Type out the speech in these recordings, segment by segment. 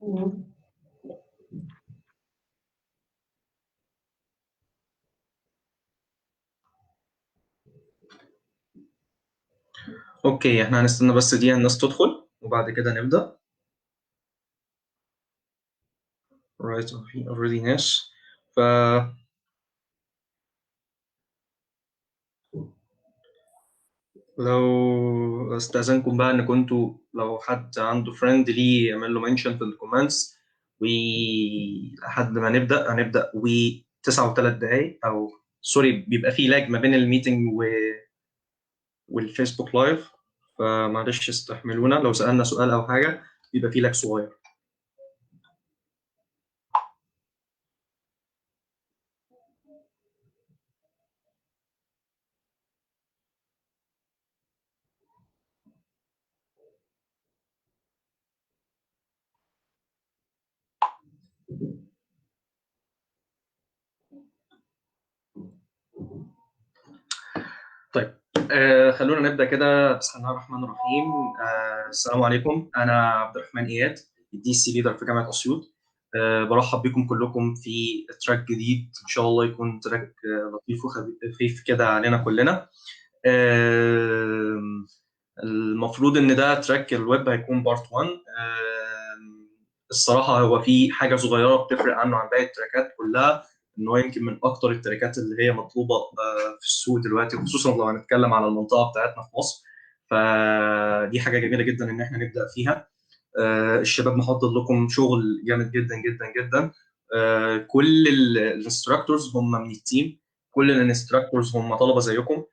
اوكي، احنا هنستنى بس دي الناس تدخل وبعد كده نبدأ. right already ناس. ف لو استأذنكم بقى ان كنتوا لو حد عنده فريند ليه يعمل له منشن في الكومنتس، ولحد ما هنبدأ و 9 و3 دقايق او سوري، بيبقى في لاج ما بين الميتنج والفيسبوك لايف، فمعلش استحملونا لو سألنا سؤال او حاجة بيبقى في لاج صغير. طيب، خلونا نبدا كده. بسم الله الرحمن الرحيم. السلام عليكم، انا عبد الرحمن اياد، الدي سي ليدر في جامعه اسيوط. برحب بكم كلكم في تراك جديد، ان شاء الله يكون تراك لطيف وخفيف كده علينا كلنا. آه المفروض ان ده تراك الويب هيكون بارت 1. الصراحه هو في حاجه صغيره بتفرق عنه عن باقي التراكات كلها، ان هو يمكن من اكتر التراكات اللي هي مطلوبه في السوق دلوقتي، خصوصا لو هنتكلم على المنطقه بتاعتنا في مصر. فدي حاجه جميله جدا ان احنا نبدا فيها. الشباب محضر لكم شغل جامد جدا جدا جدا. كل الانستراكتورز هم من التيم، كل الانستراكتورز هم طلبه زيكم.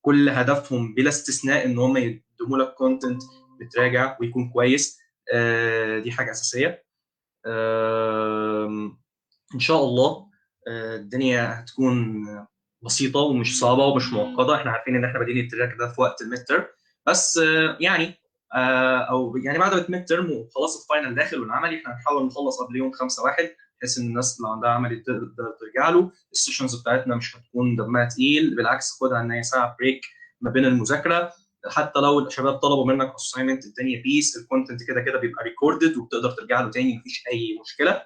كل هدفهم بلا استثناء ان هم يقدموا لك كونتنت بتراجع ويكون كويس. دي حاجه اساسيه. ان شاء الله الدنيا هتكون بسيطه ومش صعبه ومش معقده. احنا عارفين ان احنا بادئين التراك ده في وقت الميد ترم، بس يعني او يعني بعد الميد ترم وخلاص الفاينل داخل والعملي، احنا هنحاول نخلص قبل يوم 5/1 بحيث ان الناس اللي عندها عملي تقدر ترجع له. السيشنز بتاعتنا مش هتكون دمها تقيل، بالعكس خدها ان هي ساعه بريك ما بين المذاكره. حتى لو الشباب طلبوا منك اساينمنت الدنيا بيس، الكونتنت كده كده بيبقى ريكوردد وبتقدر ترجع له تاني، مفيش اي مشكله.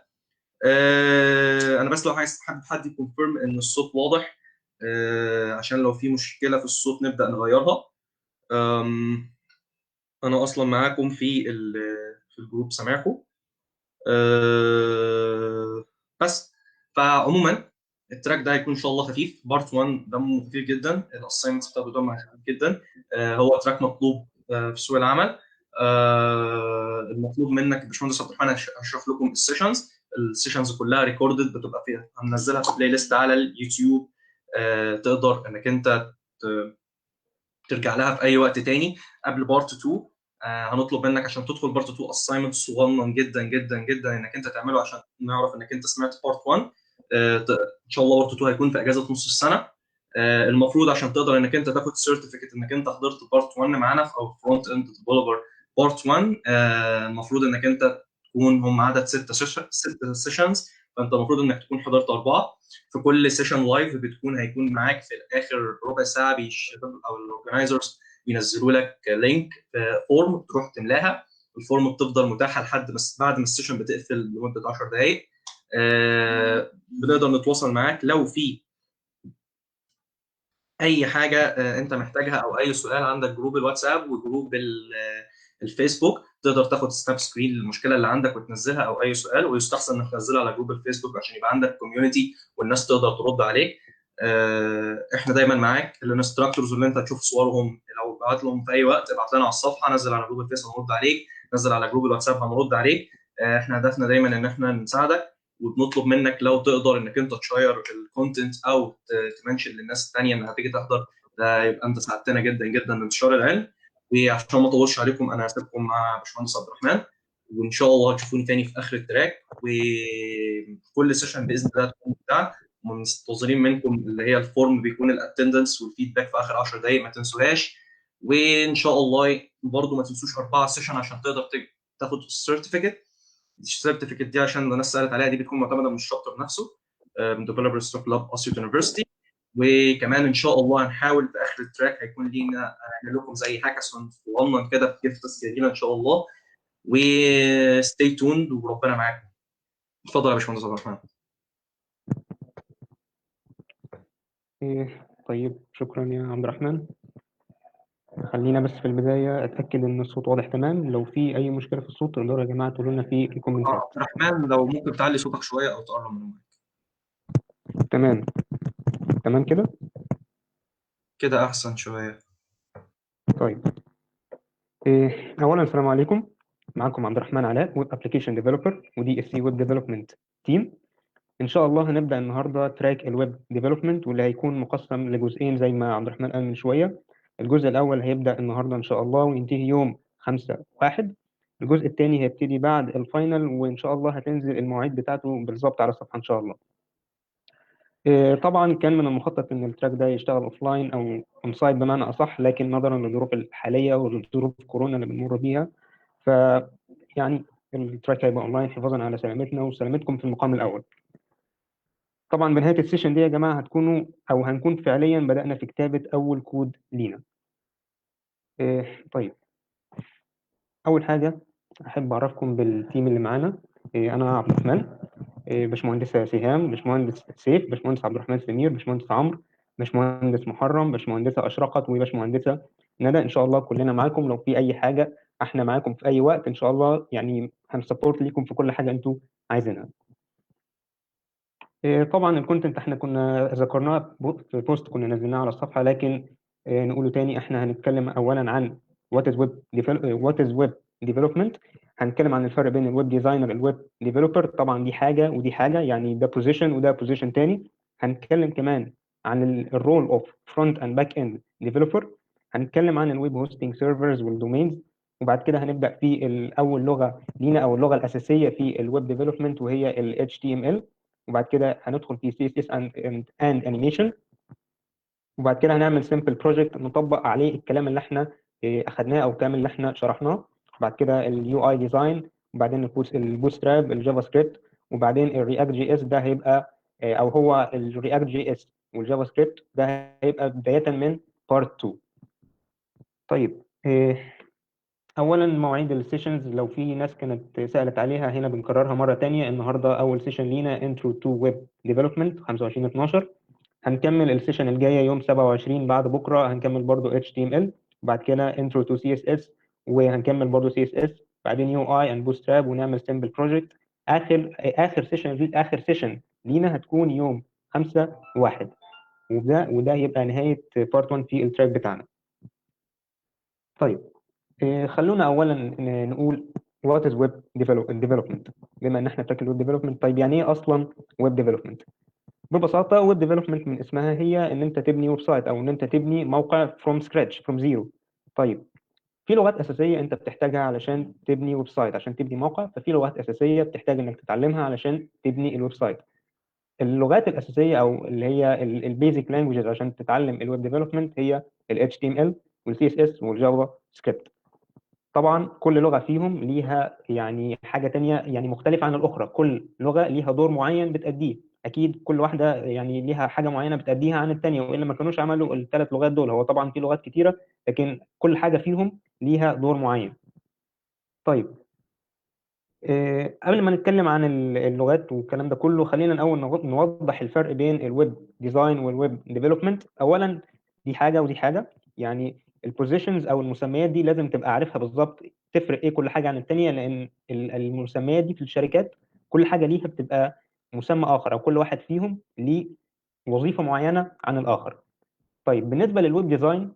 انا بس لو عايز حد يكونفيرم ان الصوت واضح، عشان لو في مشكله في الصوت نبدا نغيرها. انا اصلا معاكم في الجروب سامعكم. بس فعموما التراك ده هيكون ان شاء الله خفيف. بارت 1 دمه خفيف جدا، الاساينمنتس بتاعته دمها خفيف جدا. هو تراك مطلوب في سوق العمل. المطلوب منك يا باشمهندس عبد الرحمن هشرح لكم السيشنز كلها ريكوردد، بتبقى فيها هننزلها في بلاي ليست على اليوتيوب. تقدر انك انت ترجع لها في اي وقت تاني قبل بارت 2. هنطلب منك عشان تدخل بارت 2 اساينمنت صغنن جدا جدا جدا انك انت تعمله عشان نعرف انك انت سمعت بارت 1. ان شاء الله بارت 2 هيكون في اجازه نص السنه. المفروض عشان تقدر انك انت تاخد سيرتيفيكت انك انت حضرت بارت 1 معانا في او فرونت اند ديفلوبر بارت 1. المفروض انك انت تكون هم عدد 6 سيشنز، فانت المفروض انك تكون حضرت 4. في كل سيشن لايف هيكون معاك في اخر ربع ساعه الشباب او الاورجنايزرز بينزلوا لك لينك فورم تروح تملاها. الفورم بتفضل متاحه لحد بس بعد ما السيشن بتقفل لمده 10 دقائق. بنقدر نتواصل معاك لو في اي حاجه انت محتاجها او اي سؤال. عندك جروب الواتساب وجروب الفيسبوك، تقدر تاخد سناب سكرين للمشكله اللي عندك وتنزلها او اي سؤال، ويستحسن انك تنزلها على جروب الفيسبوك عشان يبقى عندك كوميونتي والناس تقدر ترد عليك. احنا دايما معاك. الانستراكتورز اللي انت تشوف صورهم لو بعت لهم في اي وقت ابعت لنا على الصفحه، نزل على جروب الفيس هنرد عليك، نزل على جروب الواتساب هنرد عليك. احنا هدفنا دايما ان احنا نساعدك، وبنطلب منك لو تقدر انك انت تشير الكونتنت او تمنشن للناس الثانيه انها تيجي تحضر. ده يبقى انت ساعدتنا جدا جدا لانتشار العلم. وعشان ما اطولش عليكم انا هسيبكم مع باشمهندس عبد الرحمن، وان شاء الله هتشوفوني تاني في اخر التراك. وكل سيشن باذن الله تكون بتاع منتظرين منكم اللي هي الفورم بيكون الاتندنس والفيدباك في اخر 10 دقائق، ما تنسوهاش. وان شاء الله برضو ما تنسوش 4 سيشن عشان تقدر تاخد السيرتيفيكت. السيرتيفيكت دي عشان الناس سالت عليها، دي بتكون معتمده من الشابتر نفسه، من ديفلوبر ستوك لاب اسيوط يونيفرستي. وكمان ان شاء الله هنحاول في اخر التراك هيكون لينا نعمل لكم زي هاكاثون صغنن كده في جيفت جميله ان شاء الله. وستي توند وربنا معاكم. اتفضل يا باشمهندس عبد الرحمن. طيب شكرا يا عبد الرحمن. خلينا بس في البداية أتأكد إن الصوت واضح تمام. لو في أي مشكلة في الصوت تقدروا يا جماعة تقولوا لنا في الكومنتات. عبد الرحمن لو ممكن تعلي صوتك شويه او تقرب من المايك. تمام تمام كده. كده احسن شويه. طيب أولا السلام عليكم. معكم عبد الرحمن علاء، ويب ابلكيشن ديفلوبر ودي اس سي ويب ديفلوبمنت تيم. إن شاء الله هنبدأ النهاردة تراك الويب ديفلوبمنت، واللي هيكون مقسم لجزئين زي ما عبد الرحمن قال من شوية. الجزء الأول هيبدأ النهاردة إن شاء الله وينتهي يوم 5/1. الجزء الثاني هيبتدي بعد الفاينل، وإن شاء الله هتنزل المواعيد بتاعته بالظبط على الصفحة إن شاء الله. طبعا كان من المخطط ان التراك ده يشتغل اوفلاين او اون سايت بمعنى اصح، لكن نظرا للظروف الحاليه وظروف كورونا اللي بنمر بيها، ف يعني التراك هيبقى اونلاين حفاظا على سلامتنا وسلامتكم في المقام الاول. طبعا بنهايه السيشن دي يا جماعه هتكونوا او هنكون فعليا بدانا في كتابه اول كود لينا. طيب اول حاجه احب اعرفكم بالتيم اللي معانا. انا عبد الرحمن، باشمهندسة سهام، باشمهندس سيف، باشمهندس عبد الرحمن سمير، باشمهندس عمرو، باشمهندس محرم، باشمهندسة أشرقت، وباشمهندسة ندى. إن شاء الله كلنا معاكم. لو في أي حاجة إحنا معاكم في أي وقت إن شاء الله، يعني هنسبورت ليكم في كل حاجة أنتوا عايزينها. طبعا الكونتنت احنا كنا ذكرناه في بوست كنا نزلناه على الصفحة، لكن نقوله تاني. احنا هنتكلم أولا عن وات از ويب ديفلوبمنت. هنتكلم عن الفرق بين الويب ديزاينر والويب ديفلوبر. طبعا دي حاجة ودي حاجة، يعني ده بوزيشن وده بوزيشن تاني. هنتكلم كمان عن الرول اوف فرونت اند باك اند ديفلوبر. هنتكلم عن الويب هوستنج سيرفرز والدومينز. وبعد كده هنبدأ في أول لغة لينا أو اللغة الأساسية في الويب ديفلوبمنت، وهي ال HTML. وبعد كده هندخل في CSS and animation. وبعد كده هنعمل simple project نطبق عليه الكلام اللي احنا اخدناه او الكلام اللي احنا شرحناه. بعد كده اليو اي ديزاين، وبعدين البوتستراب، الجافا سكريبت، وبعدين الرياكت جي اس. ده هيبقى او هو الرياكت جي اس والجافا سكريبت ده هيبقى بداية من بارت 2. طيب اولا مواعيد السيشنز، لو في ناس كانت سالت عليها هنا بنكررها مره تانية. النهارده اول سيشن لينا انترو تو ويب ديفلوبمنت 25/12. هنكمل السيشن الجايه يوم 27 بعد بكره، هنكمل برضو HTML. بعد كده انترو تو CSS، وهنكمل برضو CSS. بعدين يو اي اند بوتستراب، ونعمل سمبل بروجكت. اخر سيشن لينا هتكون يوم 5/1. وده يبقى نهايه بارت 1 في التراك بتاعنا. طيب خلونا اولا نقول وات از ويب ديفلوبمنت. بما ان احنا بتاكل ويب ديفلوبمنت، طيب يعني ايه اصلا ويب ديفلوبمنت؟ ببساطه ويب ديفلوبمنت من اسمها هي ان انت تبني ويب سايت او ان انت تبني موقع فروم سكراتش فروم زيرو. طيب في لغات اساسيه انت بتحتاجها علشان تبني ويب سايت، عشان تبني موقع. ففي لغات اساسيه بتحتاج انك تتعلمها علشان تبني الويب سايت. اللغات الاساسيه او اللي هي البيزك لانجويجز عشان تتعلم الويب ديفلوبمنت هي ال HTML وال CSS والجافا سكريبت. طبعا كل لغه فيهم ليها يعني حاجه تانية يعني مختلفه عن الاخرى. كل لغه ليها دور معين بتأديه. اكيد كل واحده يعني ليها حاجه معينه بتأديها عن التانية، والا ما كانوش عملوا الثلاث لغات دول. هو طبعا في لغات كتيره، لكن كل حاجه فيهم ليها دور معين. طيب قبل ما نتكلم عن اللغات والكلام ده كله، خلينا الاول نوضح الفرق بين الويب ديزاين والويب ديفلوبمنت. اولا دي حاجه ودي حاجه، يعني البوزيشنز او المسميات دي لازم تبقى عارفها بالظبط تفرق ايه كل حاجه عن الثانيه، لان المسميات دي في الشركات كل حاجه ليها بتبقى مسمى اخر، او كل واحد فيهم ليه وظيفه معينه عن الاخر. طيب بالنسبه للويب ديزاين،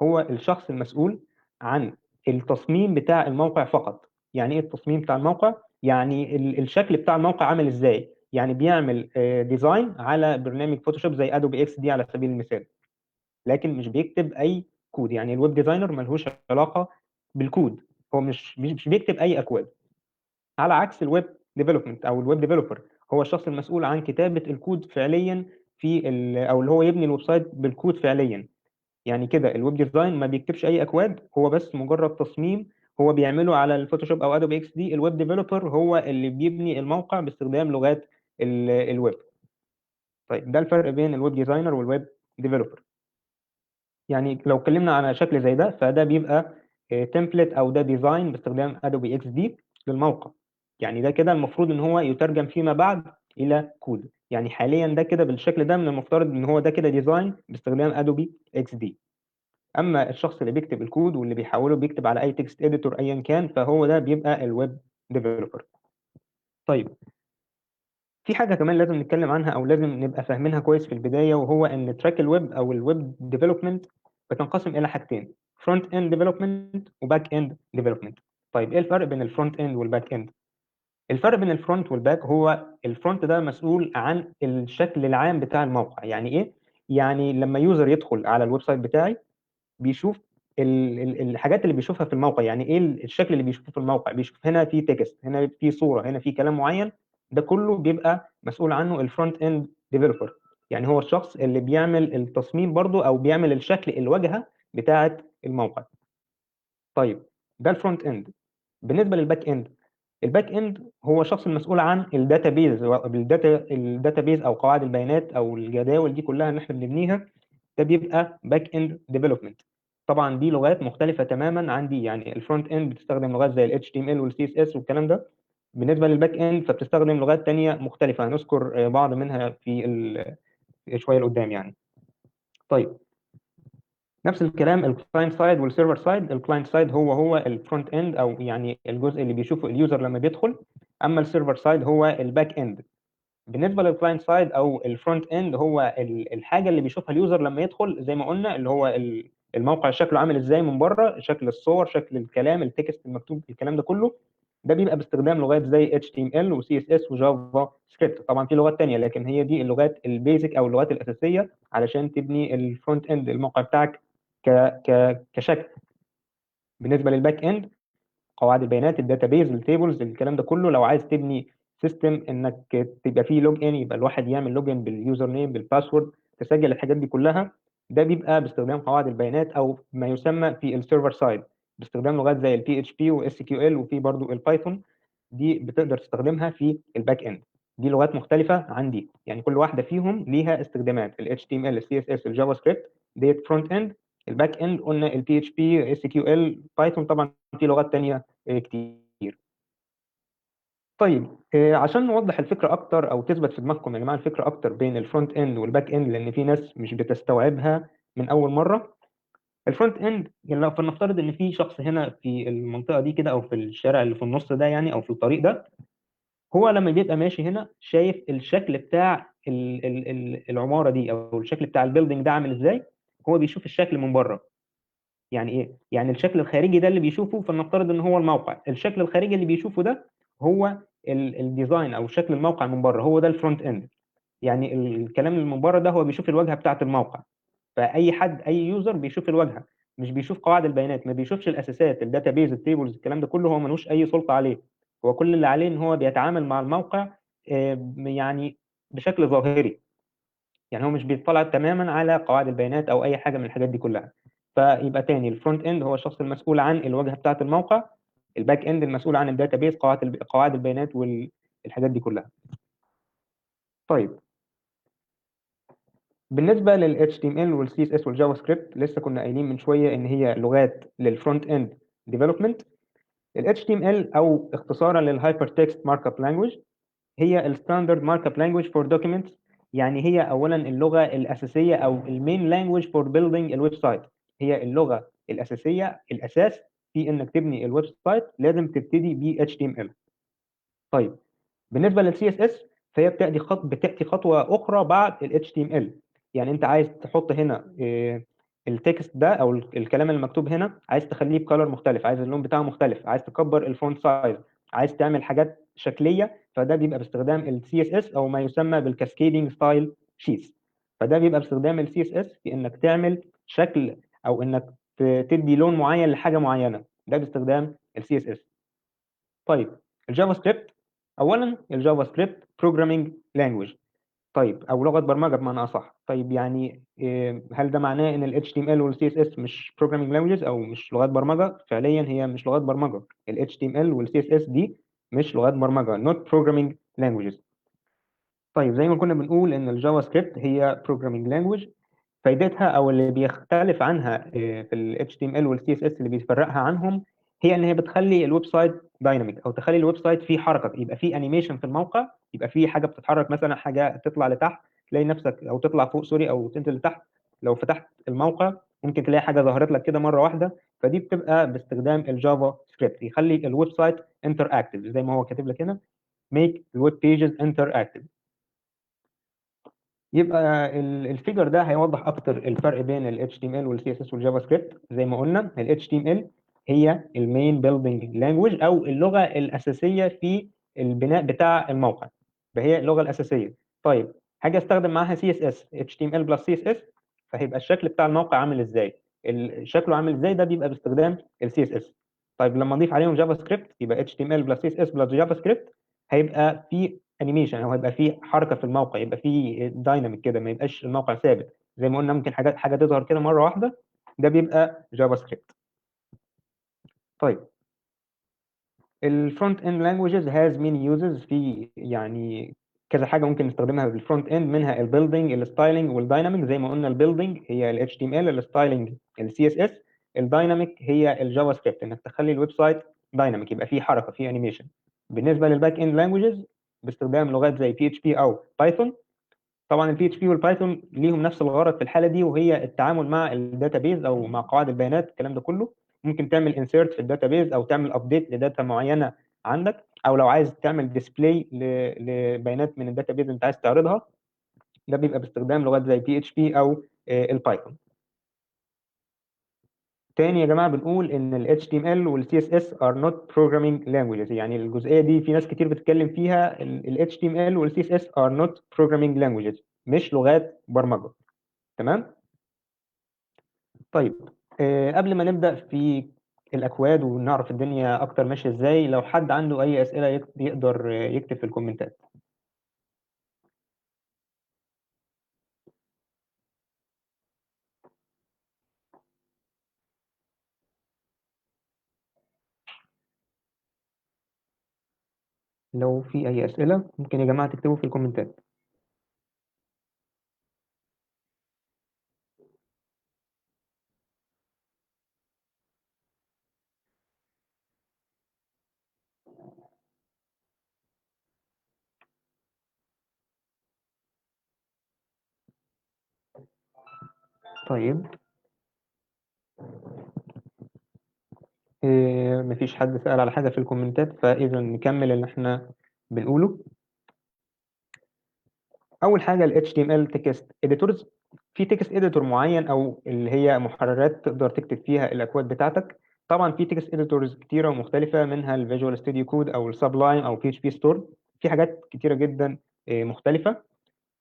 هو الشخص المسؤول عن التصميم بتاع الموقع فقط. يعني ايه التصميم بتاع الموقع؟ يعني الشكل بتاع الموقع عامل ازاي. يعني بيعمل ديزاين على برنامج فوتوشوب زي ادوبي اكس دي على سبيل المثال، لكن مش بيكتب اي كود. يعني الويب ديزاينر ملهوش علاقه بالكود، هو مش بيكتب اي اكواد. على عكس الويب ديفلوبمنت او الويب ديفلوبر، هو الشخص المسؤول عن كتابه الكود فعليا في او اللي هو يبني الويب سايت بالكود فعليا. يعني كده الويب ديزاين ما بيكتبش اي اكواد، هو بس مجرد تصميم هو بيعمله على الفوتوشوب او ادوبي اكس دي. الويب ديفلوبر هو اللي بيبني الموقع باستخدام لغات الويب. طيب ده الفرق بين الويب ديزاينر والويب ديفلوبر. يعني لو اتكلمنا على شكل زي ده، فده بيبقى تمبلت او ده ديزاين باستخدام ادوبي اكس دي للموقع. يعني ده كده المفروض ان هو يترجم فيما بعد الى كود. يعني حاليا ده كده بالشكل ده من المفترض ان هو ده كده ديزاين باستخدام ادوبي اكس دي. اما الشخص اللي بيكتب الكود واللي بيحوله بيكتب على اي تكست اديتور ايا كان، فهو ده بيبقى الويب ديفلوبر. طيب في حاجه كمان لازم نتكلم عنها او لازم نبقى فاهمينها كويس في البدايه، وهو ان تراك الويب او الويب ديفلوبمنت بتنقسم الى حاجتين: فرونت اند ديفلوبمنت وباك اند ديفلوبمنت. طيب ايه الفرق بين الفرونت اند والباك اند؟ الفرق بين الفرونت والباك هو الفرونت ده مسؤول عن الشكل العام بتاع الموقع. يعني ايه؟ يعني لما يوزر يدخل على الويب سايت بتاعي بيشوف الحاجات اللي بيشوفها في الموقع. يعني ايه الشكل اللي بيشوفه في الموقع؟ بيشوف هنا في تكست، هنا في صورة، هنا في كلام معين. ده كله بيبقى مسؤول عنه الفرونت اند ديفلوبر. يعني هو الشخص اللي بيعمل التصميم برضو او بيعمل الشكل الواجهة بتاعة الموقع. طيب ده الفرونت اند. بالنسبة للباك اند، الباك اند هو الشخص المسؤول عن الداتابيز او قواعد البيانات او الجداول دي كلها اللي احنا بنبنيها. ده بيبقى باك اند ديفلوبمنت. طبعا دي لغات مختلفه تماما عن دي. يعني الفرونت اند بتستخدم لغات زي ال HTML وال CSS والكلام ده. بالنسبه للباك اند فبتستخدم لغات تانية مختلفه، هنذكر بعض منها في شويه لقدام يعني. طيب نفس الكلام الكلاينت سايد والسيرفر سايد. الكلاينت سايد هو الفرونت اند او يعني الجزء اللي بيشوفه اليوزر لما بيدخل. اما السيرفر سايد هو الباك اند. بالنسبه للكلاينت سايد او الفرونت اند هو الحاجه اللي بيشوفها اليوزر لما يدخل، زي ما قلنا اللي هو الموقع شكله عامل ازاي من بره، شكل الصور، شكل الكلام، التكست المكتوب، الكلام ده كله. ده بيبقى باستخدام لغات زي HTML و CSS وجافا سكريبت. طبعا في لغات تانية لكن هي دي اللغات البيزك او اللغات الاساسيه علشان تبني الفرونت اند الموقع بتاعك كشكل. بالنسبه للباك اند قواعد البيانات، الداتابيز، التيبلز، الكلام ده كله. لو عايز تبني سيستم انك تبقى فيه لوج ان، يبقى الواحد يعمل لوج ان باليوزر نيم بالباسورد، تسجل الحاجات دي كلها. ده بيبقى باستخدام قواعد البيانات او ما يسمى في السيرفر سايد باستخدام لغات زي البي اتش بي واس كيو ال وفي برضو البايثون. دي بتقدر تستخدمها في الباك اند. دي لغات مختلفه عن دي، يعني كل واحده فيهم ليها استخدامات. ال HTML، ال CSS، الجافا سكريبت ديت فرونت اند. الباك اند قلنا البي اتش بي، اس كيو ال، بايثون. طبعا في لغات تانية كتير. طيب عشان نوضح الفكره اكتر او تثبت في دماغكم يا جماعه الفكره اكتر بين الفرونت اند والباك اند، لان في ناس مش بتستوعبها من اول مره. الفرونت اند يعني لو فلنفترض ان في شخص هنا في المنطقه دي كده او في الشارع اللي في النص ده يعني او في الطريق ده، هو لما بيبقى ماشي هنا شايف الشكل بتاع العماره دي او الشكل بتاع البيلدينج ده عامل ازاي. هو بيشوف الشكل من بره. يعني ايه؟ يعني الشكل الخارجي ده اللي بيشوفه، فلنفترض ان هو الموقع. الشكل الخارجي اللي بيشوفه ده هو الديزاين او شكل الموقع من بره، هو ده الفرونت اند. يعني الكلام اللي من بره ده هو بيشوف الواجهه بتاعه الموقع. فاي حد، اي يوزر بيشوف الواجهه، مش بيشوف قواعد البيانات، ما بيشوفش الاساسات، الداتابيز، التيبلز، الكلام ده كله هو ملوش اي سلطه عليه. هو كل اللي عليه ان هو بيتعامل مع الموقع يعني بشكل ظاهري. يعني هو مش بيطلع تماما على قواعد البيانات او اي حاجه من الحاجات دي كلها. فيبقى تاني الفرونت اند هو الشخص المسؤول عن الواجهه بتاعه الموقع. الباك اند المسؤول عن الداتابيز، قواعد البيانات والحاجات دي كلها. طيب بالنسبه لل HTML وال CSS والجافا سكريبت لسه كنا قايلين من شويه ان هي لغات للفرونت اند ديفلوبمنت. ال HTML او اختصارا للهايبر تكست مارك اب لانجويج هي الستاندرد مارك اب لانجويج فور دوكيومنتس. يعني هي اولا اللغه الاساسيه او المين لانجويج فور بيلدينج الويب سايت. هي اللغه الاساسيه، الاساس في انك تبني الويب سايت لازم تبتدي ب HTML. طيب بالنسبه لل CSS فهي بتاتي خطوه اخرى بعد ال HTML. يعني انت عايز تحط هنا التكست ده او الكلام المكتوب هنا، عايز تخليه بكالر مختلف، عايز اللون بتاعه مختلف، عايز تكبر الفونت سايز، عايز تعمل حاجات شكليه، فده بيبقى باستخدام ال CSS او ما يسمى بالكاسكيدنج ستايل شيتس. فده بيبقى باستخدام ال CSS في انك تعمل شكل او انك تدي لون معين لحاجه معينه، ده باستخدام ال CSS. طيب الجافا سكريبت، اولا الجافا سكريبت بروجرامينج لانجويج. طيب او لغه برمجه بمعنى اصح. طيب يعني هل ده معناه ان ال HTML وال CSS مش programming languages او مش لغات برمجه؟ فعليا هي مش لغات برمجه. ال HTML وال CSS دي مش لغات برمجه، not programming languages. طيب زي ما كنا بنقول ان الجافا سكريبت هي programming language، فايدتها او اللي بيختلف عنها في ال HTML وال CSS اللي بيفرقها عنهم هي ان هي بتخلي الويب سايت دايناميك، او تخلي الويب سايت فيه حركه، يبقى فيه انيميشن في الموقع، يبقى فيه حاجه بتتحرك، مثلا حاجه تطلع لتحت تلاقي نفسك، او تطلع فوق سوري، او تنزل لتحت. لو فتحت الموقع ممكن تلاقي حاجه ظهرت لك كده مره واحده. فدي بتبقى باستخدام الجافا سكريبت، يخلي الويب سايت انتر اكتف زي ما هو كاتب لك هنا، make الويب pages interactive. يبقى الفيجر ده هيوضح اكتر الفرق بين ال HTML وال CSS والجافا سكريبت. زي ما قلنا ال HTML هي المين بيلدينج لانجويج، او اللغه الاساسيه في البناء بتاع الموقع، فهي اللغه الاساسيه. طيب حاجه استخدم معاها CSS، HTML بلس CSS، فهيبقى الشكل بتاع الموقع عامل ازاي؟ شكله عامل ازاي؟ ده بيبقى باستخدام ال CSS. طيب لما نضيف عليهم جافا سكريبت، يبقى HTML بلس CSS بلس جافا سكريبت، هيبقى في انيميشن، او هيبقى في حركه في الموقع، يبقى في دايناميك كده، ما يبقاش الموقع ثابت. زي ما قلنا ممكن حاجه تظهر كده مره واحده، ده بيبقى جافا سكريبت. طيب الفرونت اند لانجويجز هاز ميني يوزز، في يعني كذا حاجه ممكن نستخدمها بالفرونت اند، منها البيلدينج، الستايلينج والدايناميك. زي ما قلنا البيلدينج هي ال HTML، الستايلينج ال CSS، الدايناميك هي الجافا سكريبت، انك تخلي الويب سايت دايناميك، يبقى فيه حركه، فيه انيميشن. بالنسبه للباك اند لانجويجز باستخدام لغات زي PHP او بايثون. طبعا البي اتش بي والبايثون ليهم نفس الغرض في الحاله دي، وهي التعامل مع الداتابيز او مع قواعد البيانات. الكلام ده كله ممكن تعمل انسيرت في الداتابيز، او تعمل ابديت لداتا معينه عندك، او لو عايز تعمل ديسبلاي لبيانات من الداتابيز اللي انت عايز تعرضها، ده بيبقى باستخدام لغات زي بي اتش بي او البايثون. تاني يا جماعه بنقول ان ال HTML وال CSS are not programming languages. يعني الجزئيه دي في ناس كتير بتتكلم فيها، ال HTML وال CSS are not programming languages، مش لغات برمجه. تمام. طيب قبل ما نبدأ في الأكواد ونعرف الدنيا أكتر ماشية إزاي، لو حد عنده أي أسئلة يقدر يكتب في الكومنتات. لو في أي أسئلة ممكن يا جماعة تكتبوا في الكومنتات. طيب مفيش حد سأل على حاجة في الكومنتات، فإذا نكمل اللي إحنا بنقوله. أول حاجة ال HTML text editors. في text editor معين، أو اللي هي محررات تقدر تكتب فيها الأكواد بتاعتك. طبعا في text editors كتيرة ومختلفة، منها ال Visual Studio Code أو ال Sublime أو PHP Store. في حاجات كتيرة جدا مختلفة.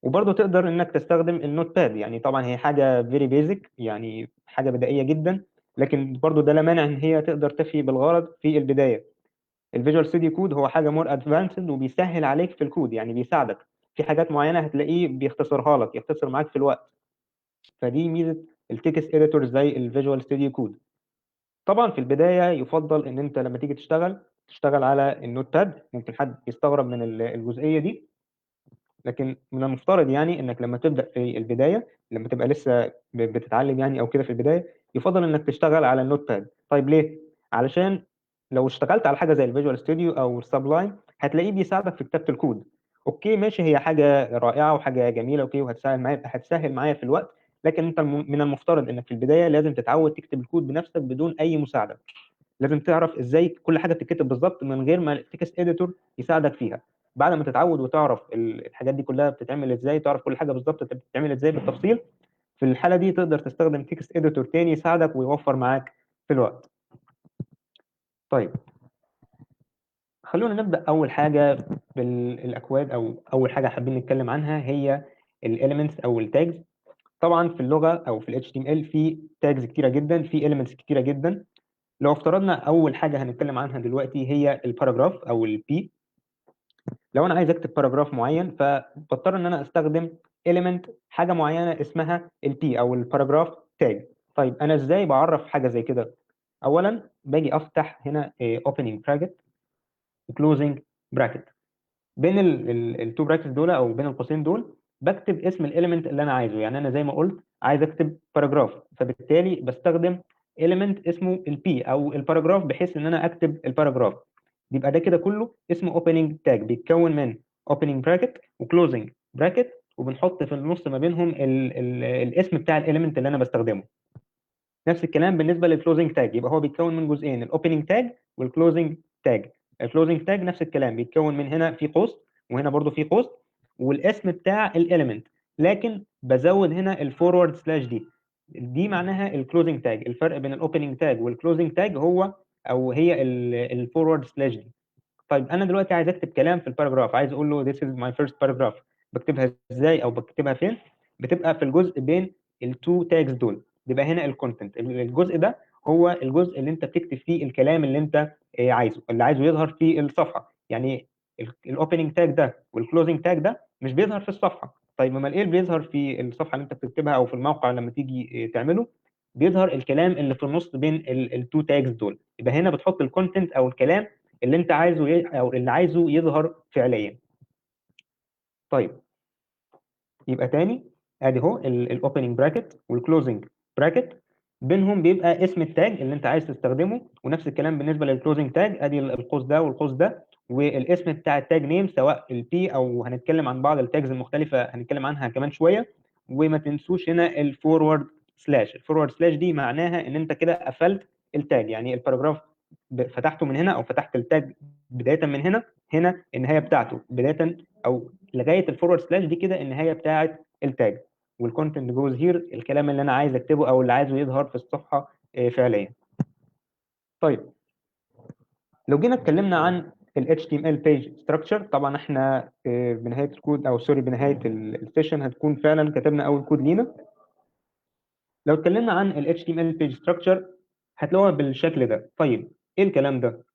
وبرضه تقدر إنك تستخدم النوت باد. يعني طبعا هي حاجة very basic، يعني حاجة بدائية جدا، لكن برضه ده لا مانع إن هي تقدر تفي بالغرض في البداية. الفيجوال ستوديو كود هو حاجه مور ادفانسد، وبيسهل عليك في الكود، يعني بيساعدك في حاجات معينه، هتلاقيه بيختصرها لك، يختصر معاك في الوقت. فدي ميزه التكست اديتور زي الفيجوال ستوديو كود. طبعا في البدايه يفضل ان انت لما تيجي تشتغل على النوت باد. ممكن حد يستغرب من الجزئيه دي، لكن من المفترض يعني انك لما تبدا في البدايه، لما تبقى لسه بتتعلم يعني او كده في البدايه، يفضل انك تشتغل على النوت باد. طيب ليه؟ علشان لو اشتغلت على حاجه زي الفيجوال ستوديو او السبلايم، هتلاقيه بيساعدك في كتابه الكود. اوكي ماشي، هي حاجه رائعه وحاجه جميله، اوكي، هتسهل معايا في الوقت. لكن انت من المفترض انك في البدايه لازم تتعود تكتب الكود بنفسك بدون اي مساعده. لازم تعرف ازاي كل حاجه بتتكتب بالظبط من غير ما التكست اديتور يساعدك فيها. بعد ما تتعود وتعرف الحاجات دي كلها بتتعمل ازاي، تعرف كل حاجه بالظبط بتتعمل ازاي بالتفصيل، في الحاله دي تقدر تستخدم تكست اديتور تاني يساعدك ويوفر معاك في الوقت. طيب خلونا نبدا اول حاجه بالاكواد، او اول حاجه حابين نتكلم عنها هي الاليمنتس او التاجز. طبعا في اللغه او في ال HTML في تاجز كتيره جدا، في اليمنتس كتيره جدا. لو افترضنا اول حاجه هنتكلم عنها دلوقتي هي الباراجراف او البي. لو انا عايز اكتب باراجراف معين، فبضطر ان انا استخدم element، حاجه معينه اسمها البي او الباراجراف تاج. طيب انا ازاي بعرف حاجه زي كده؟ اولا باجي افتح هنا opening bracket وclosing bracket. بين التو براكتس دول او بين القوسين دول بكتب اسم الاليمنت اللي انا عايزه. يعني انا زي ما قلت عايز اكتب باراجراف، فبالتالي بستخدم element اسمه البي او الباراجراف بحيث ان انا اكتب الباراجراف. يبقى ده كده كله اسمه opening tag، بيتكون من opening bracket و closing bracket، وبنحط في النص ما بينهم ال الاسم بتاع الاليمنت اللي انا بستخدمه. نفس الكلام بالنسبه للكلوزنج تاج، يبقى هو بيتكون من جزئين، الاوبننج تاج والكلوزنج تاج. الكلوزنج تاج نفس الكلام، بيتكون من هنا في قوس وهنا برضو في قوس والاسم بتاع الاليمنت، لكن بزود هنا الفورورد سلاش دي معناها الكلوزنج تاج. الفرق بين الاوبننج تاج والكلوزنج تاج هو او هي الفورورد سلاش دي. طيب انا دلوقتي عايز اكتب كلام في الباراجراف، عايز اقول له this is my first paragraph، بكتبها ازاي او بكتبها فين؟ بتبقى في الجزء بين التو تاجز دول، بيبقى هنا الكونتنت. الجزء ده هو الجزء اللي انت بتكتب فيه الكلام اللي انت عايزه، اللي عايزه يظهر في الصفحه. يعني الاوبننج تاج ده والكلوزنج تاج ده مش بيظهر في الصفحه. طيب امال ايه اللي بيظهر في الصفحه اللي انت بتكتبها او في الموقع لما تيجي تعمله؟ بيظهر الكلام اللي في النص بين التو تاجز دول. يبقى هنا بتحط الكونتنت او الكلام اللي انت عايزه او اللي عايزه يظهر فعليا. طيب يبقى تاني ادي اهو الاوبننج براكت والكلوزنج براكت، بينهم بيبقى اسم التاج اللي انت عايز تستخدمه، ونفس الكلام بالنسبه للكلوزنج تاج، ادي القوس ده والقوس ده والاسم بتاع التاج نيم، سواء البي او هنتكلم عن بعض التاجز المختلفه هنتكلم عنها كمان شويه. وما تنسوش هنا الفورورد سلاش. الفورورد سلاش دي معناها ان انت كده قفلت التاج، يعني الباراجراف فتحته من هنا او فتحت التاج بدايه من هنا، هنا النهايه بتاعته بدايه او لغايه الفورورد سلاش دي كده النهايه بتاعه التاج. والكونتنت جوز هير، الكلام اللي انا عايز اكتبه او اللي عايزه يظهر في الصفحه فعليا. طيب لو جينا اتكلمنا عن ال HTML page structure، طبعا احنا بنهايه الكود او سوري بنهايه السيشن هتكون فعلا كتبنا اول كود لينا. لو اتكلمنا عن ال HTML page structure هتلاقوها بالشكل ده. طيب ايه الكلام ده؟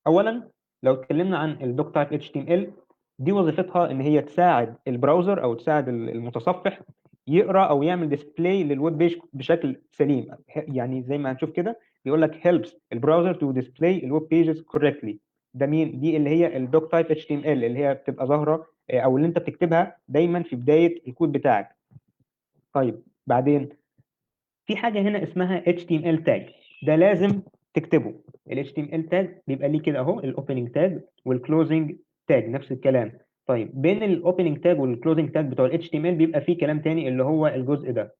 اولا لو اتكلمنا عن الدوك تايب اتش تي ام ال، دي وظيفتها ان هي تساعد البراوزر او تساعد المتصفح يقرا او يعمل ديسبلاي للويب بيج بشكل سليم. يعني زي ما هنشوف كده بيقول لك helps البراوزر تو ديسبلاي الويب بيجز correctly. ده مين؟ دي اللي هي الدوك تايب اتش تي ام ال اللي هي بتبقى ظاهره او اللي انت بتكتبها دايما في بدايه الكود بتاعك. طيب بعدين في حاجه هنا اسمها HTML tag، ده لازم تكتبه. ال HTML tag بيبقى ليه كده اهو الاوبننج تاج والكلوزنج تاج نفس الكلام. طيب بين الاوبننج تاج والكلوزنج تاج بتوع ال HTML بيبقى فيه كلام تاني اللي هو الجزء ده.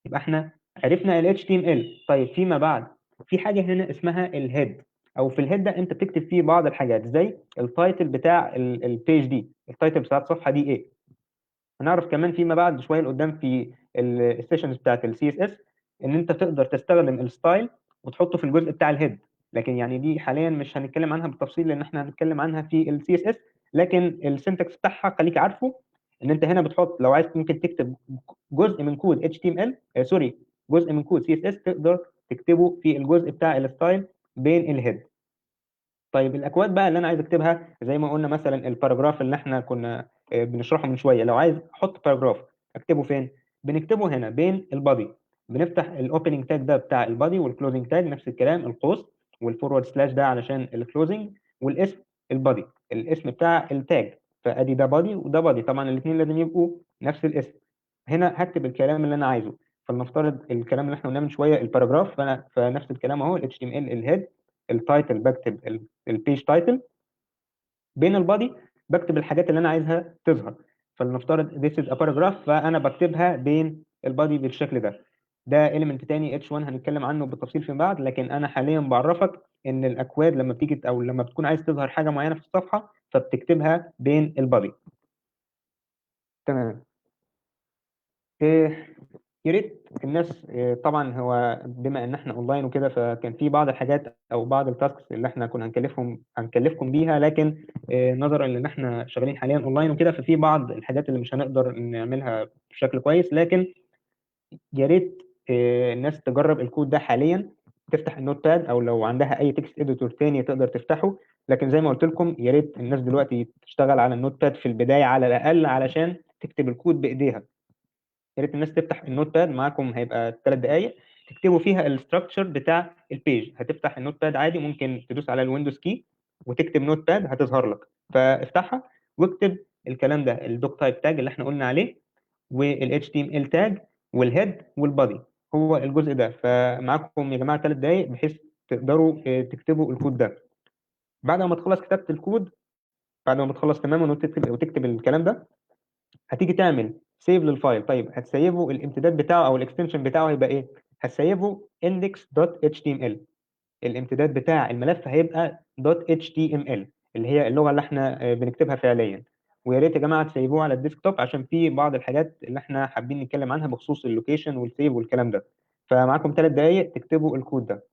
يبقى احنا عرفنا ال HTML. طيب فيما بعد في حاجه هنا اسمها الهيد، او في الهيد ده انت بتكتب فيه بعض الحاجات زي التايتل بتاع البيج دي، التايتل بتاع الصفحه دي ايه. هنعرف كمان فيما بعد شويه لقدام في السيشنز بتاعت السي اس اس ان انت تقدر تستخدم الستايل وتحطه في الجزء بتاع الهيد، لكن يعني دي حاليا مش هنتكلم عنها بالتفصيل لان احنا هنتكلم عنها في السي اس اس. لكن السنتكس بتاعها خليك عارفه ان انت هنا بتحط لو عايز ممكن تكتب جزء من كود اتش تي ام ال سوري جزء من كود سي اس اس تقدر تكتبه في الجزء بتاع الستايل بين الهيد. طيب الاكواد بقى اللي انا عايز اكتبها زي ما قلنا مثلا الباراجراف اللي احنا كنا بنشرحه من شويه، لو عايز احط باراجراف اكتبه فين؟ بنكتبه هنا بين البادي. بنفتح الاوبننج تاج ده بتاع البادي والكلوزنج تاج نفس الكلام، القوس والفورورد سلاش ده علشان الكلوزنج، والاسم البادي الاسم بتاع التاج. فادي ده بادي وده بادي، طبعا الاثنين لازم يبقوا نفس الاسم. هنا هكتب الكلام اللي انا عايزه. فلنفترض الكلام اللي احنا قلناه من شويه الباراجراف، فنفس الكلام اهو ال HTML الهيد، التايتل بكتب البيج تايتل، بين البادي بكتب الحاجات اللي انا عايزها تظهر. فلنفترض this is a paragraph فانا بكتبها بين البادي بالشكل ده. ده element تاني H1 هنتكلم عنه بالتفصيل فيما بعد، لكن انا حاليا بعرفك ان الاكواد لما بتيجي او لما بتكون عايز تظهر حاجه معينه في الصفحه فبتكتبها بين البادي. تمام. إيه، يا ريت الناس طبعا هو بما ان احنا اونلاين وكده فكان في بعض الحاجات او بعض التاسكس اللي احنا كنا هنكلفكم بيها، لكن نظرا لان احنا شغالين حاليا اونلاين وكده ففي بعض الحاجات اللي مش هنقدر نعملها بشكل كويس. لكن يا ريت الناس تجرب الكود ده حاليا، تفتح النوت باد او لو عندها اي تكست اديتور تاني تقدر تفتحه. لكن زي ما قلت لكم يا ريت الناس دلوقتي تشتغل على النوت باد في البدايه على الاقل علشان تكتب الكود بايديها. يا ريت الناس تفتح النوت باد معاكم، هيبقى 3 دقائق تكتبوا فيها الاستراكشر بتاع البيج. هتفتح النوت باد عادي، ممكن تدوس على الويندوز كي وتكتب نوت باد هتظهر لك، فافتحها واكتب الكلام ده الدوك تايب تاج اللي احنا قلنا عليه والاتش تي ام ال تاج والهيد والبادي، هو الجزء ده. فمعاكم يا جماعه 3 دقائق بحيث تقدروا تكتبوا الكود ده. بعد ما تخلص كتابه الكود، بعد ما تخلص تماما وتكتب الكلام ده، هتيجي تعمل سيف للفايل. طيب هتسيفه الامتداد بتاعه او الاكستنشن بتاعه هيبقى ايه؟ هتسيفه index.html. الامتداد بتاع الملف هيبقى .html اللي هي اللغه اللي احنا بنكتبها فعليا. ويا ريت يا جماعه تسيبوه على الديسكتوب عشان في بعض الحاجات اللي احنا حابين نتكلم عنها بخصوص اللوكيشن والسيف والكلام ده. فمعاكم 3 دقائق تكتبوا الكود ده.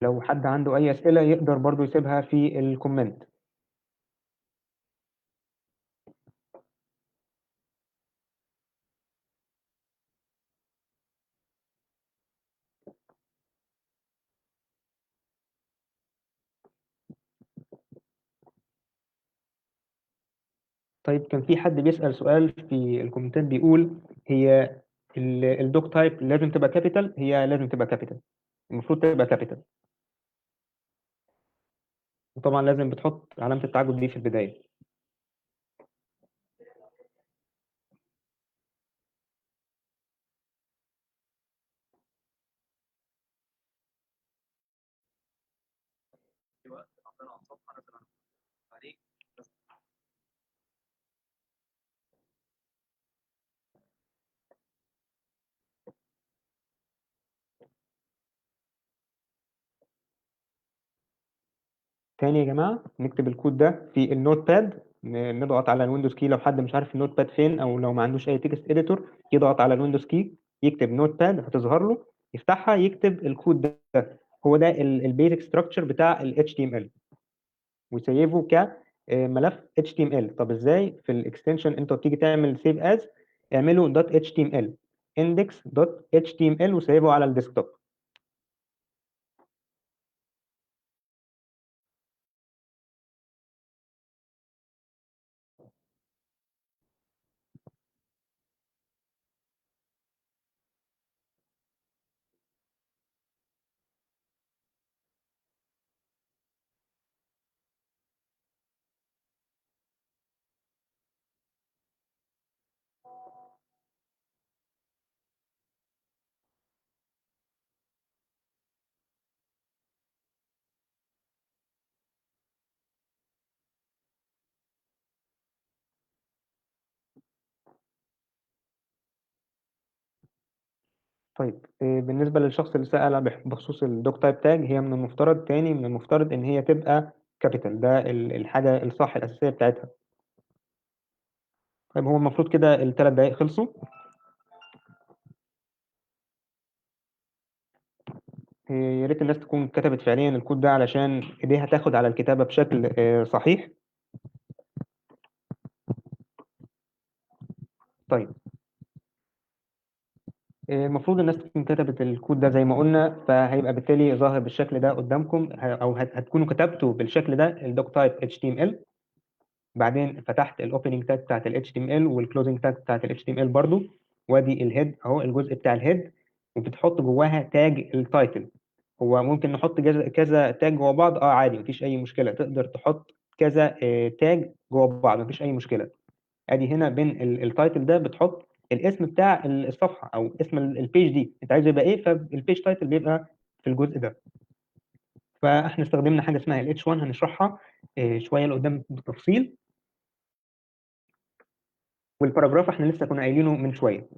لو حد عنده اي اسئله يقدر برضو يسيبها في الكومنت. طيب كان في حد بيسأل سؤال في الكومنتات بيقول هي الدوك تايب لازم تبقى كابيتال؟ هي لازم تبقى كابيتال، المفروض تبقى كابيتال. وطبعا لازم بتحط علامة التعجب دي في البداية. تاني يا جماعة نكتب الكود ده في النوت باد، نضغط على الويندوز كي. لو حد مش عارف النوت باد فين او لو ما عندوش اي تكست اديتور يضغط على الويندوز كي، يكتب نوت باد هتظهر له، يفتحها يكتب الكود ده. هو ده البيزك ستراكشر بتاع ال HTML، ويسيفه كملف HTML. طب ازاي؟ في الاكستنشن انت بتيجي تعمل سيف از، اعمله .html index.html وسيفه على الديسكتوب. طيب بالنسبة للشخص اللي سأل بخصوص الدوك تايب تاج، هي من المفترض تاني من المفترض إن هي تبقى كابيتال، ده الحاجة الصح الأساسية بتاعتها. طيب هو المفروض كده ال3 دقايق خلصوا. يا ريت الناس تكون كتبت فعليا الكود ده علشان ايديها تاخد على الكتابة بشكل صحيح. طيب المفروض الناس تكون كتبت الكود ده زي ما قلنا، فهيبقى بالتالي ظاهر بالشكل ده قدامكم، او هتكونوا كتبتوا بالشكل ده الدوك تايب HTML. بعدين فتحت الاوبننج تاج بتاعت ال HTML والكلوزنج تاج بتاعت ال HTML برضو، وادي الهيد اهو الجزء بتاع الهيد، وبتحط جواها تاج التايتل. هو ممكن نحط كذا تاج جوا بعض، عادي مفيش اي مشكله، تقدر تحط كذا تاج جوا بعض مفيش اي مشكله. ادي هنا بين التايتل ده بتحط الاسم بتاع الصفحه او اسم البيج دي انت عايزه يبقى ايه، فالبيج تايتل بيبقى في الجزء ده. فاحنا استخدمنا حاجه اسمها ال H1 هنشرحها شويه لقدام بالتفصيل. والباراجراف احنا لسه كنا قايلينه من شويه.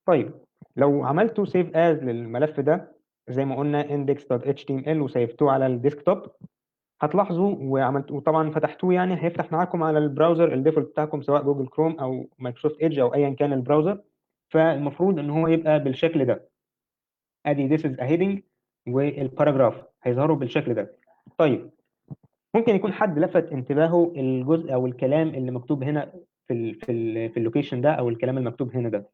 طيب لو عملتوا سيف از للملف ده زي ما قلنا index.html وسيفتوه على الديسكتوب، هتلاحظوا وطبعا فتحتوه يعني هيفتح معاكم على البراوزر الديفولت بتاعكم سواء جوجل كروم او مايكروسوفت ايدج او ايا كان البراوزر. فالمفروض ان هو يبقى بالشكل ده. ادي this is a heading والباراجراف هيظهروا بالشكل ده. طيب ممكن يكون حد لفت انتباهه الجزء او الكلام اللي مكتوب هنا في اللوكيشن ده او الكلام المكتوب هنا ده.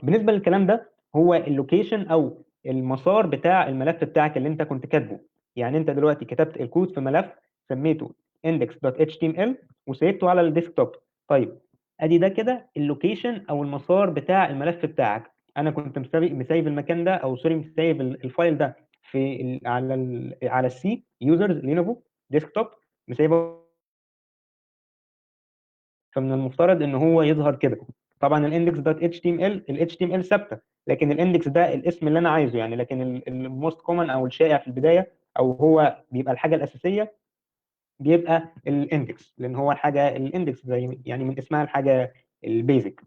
بالنسبه للكلام ده هو اللوكيشن او المسار بتاع الملف بتاعك اللي انت كنت كاتبه. يعني انت دلوقتي كتبت الكود في ملف سميته index.html وسيبته على الديسكتوب. طيب ادي ده كده اللوكيشن او المسار بتاع الملف بتاعك. انا كنت مسيف المكان ده، او سوري مسيف الفايل ده في على السي يوزرز لينوفو ديسكتوب مسيبه. فمن المفترض ان هو يظهر كده. طبعا الاندكس دوت اتش تي ام ال الاتش تي ام ال ثابته، لكن الاندكس ده الاسم اللي انا عايزه يعني. لكن الموست كومن او الشائع في البدايه، او هو بيبقى الحاجه الاساسيه، بيبقى الاندكس، لان هو الحاجه الاندكس زي يعني من اسمها الحاجه البيزك.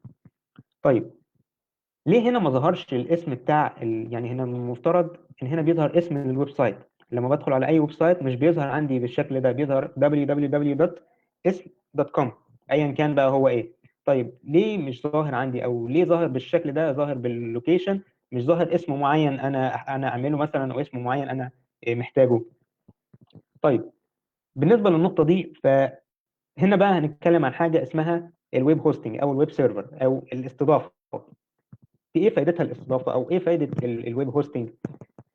طيب ليه هنا ما ظهرش الاسم بتاع يعني هنا من المفترض ان هنا بيظهر اسم الويب سايت. لما بدخل على اي ويب سايت مش بيظهر عندي بالشكل ده، بيظهر www.ism.com ايا كان بقى هو ايه. طيب ليه مش ظاهر عندي، او ليه ظاهر بالشكل ده، ظاهر باللوكيشن، مش ظاهر اسم معين انا اعمله مثلا، او اسم معين انا محتاجه؟ طيب بالنسبه للنقطه دي، فهنا بقى هنتكلم عن حاجه اسمها الويب هوستنج او الويب سيرفر او الاستضافه. في ايه فائدتها الاستضافه، او ايه فائده الويب هوستنج؟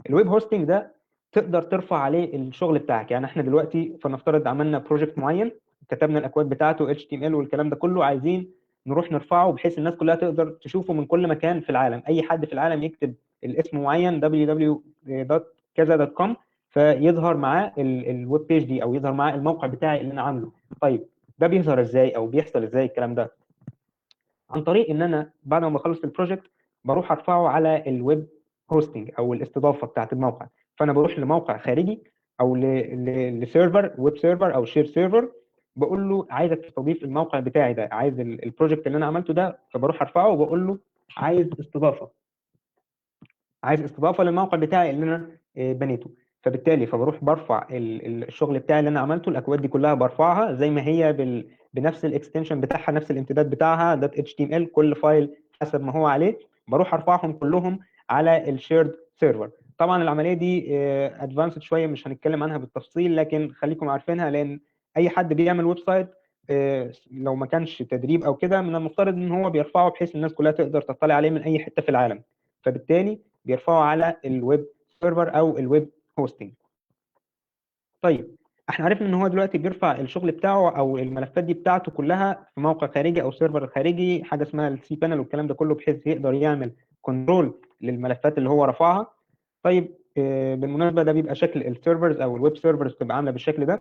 الويب هوستنج ده تقدر ترفع عليه الشغل بتاعك. يعني احنا دلوقتي فنفترض عملنا بروجكت معين، كتبنا الاكواد بتاعته HTML والكلام ده كله، عايزين نروح نرفعه بحيث الناس كلها تقدر تشوفه من كل مكان في العالم. اي حد في العالم يكتب الاسم معين www.كذا.com فيظهر معاه الويب بيج دي، او يظهر معاه الموقع بتاعي اللي انا عامله. طيب ده بيظهر ازاي، او بيحصل ازاي الكلام ده؟ عن طريق ان انا بعد ما بخلص البروجكت بروح ارفعه على الويب هوستنج او الاستضافه بتاعت الموقع. فانا بروح لموقع خارجي او لسيرفر، ويب سيرفر او شير سيرفر، بقول له عايزك تستضيف الموقع بتاعي ده، عايز البروجكت اللي انا عملته ده. فبروح ارفعه وبقول له عايز استضافه، عايز استضافه للموقع بتاعي اللي انا بنيته. فبالتالي فبروح برفع الشغل بتاعي اللي انا عملته، الاكواد دي كلها برفعها زي ما هي بنفس الاكستنشن بتاعها، نفس الامتداد بتاعها .html، كل فايل حسب ما هو عليه، بروح ارفعهم كلهم على الشيرد سيرفر. طبعا العمليه دي ادفانسد شويه، مش هنتكلم عنها بالتفصيل، لكن خليكم عارفينها، لان اي حد بيعمل ويب سايت لو ما كانش تدريب او كده، من المفترض ان هو بيرفعه بحيث الناس كلها تقدر تطلع عليه من اي حته في العالم. فبالتالي بيرفعوا على الويب سيرفر او الويب هوستنج. طيب احنا عرفنا ان هو دلوقتي بيرفع الشغل بتاعه او الملفات دي بتاعته كلها في موقع خارجي او سيرفر خارجي، حاجه اسمها السي بانل والكلام ده كله، بحيث يقدر يعمل كنترول للملفات اللي هو رفعها. طيب بالمناسبه ده بيبقى شكل السيرفرز او الويب سيرفرز، بتبقى عامله بالشكل ده.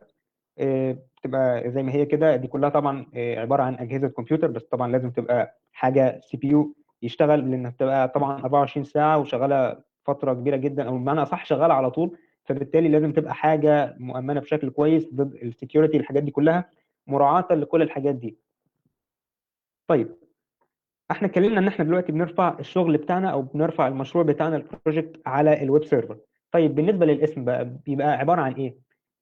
بتبقى زي ما هي كده. دي كلها طبعا عباره عن اجهزه كمبيوتر، بس طبعا لازم تبقى حاجه سي بي يو يشتغل، لانها بتبقى طبعا 24 ساعه وشغاله فتره كبيره جدا، او بمعنى اصح شغاله على طول. فبالتالي لازم تبقى حاجه مؤمنه بشكل كويس ضد السكيورتي، الحاجات دي كلها مراعاه لكل الحاجات دي. طيب احنا اتكلمنا ان احنا دلوقتي بنرفع الشغل بتاعنا او بنرفع المشروع بتاعنا البروجكت على الويب سيرفر. طيب بالنسبه للاسم بقى بيبقى عباره عن ايه؟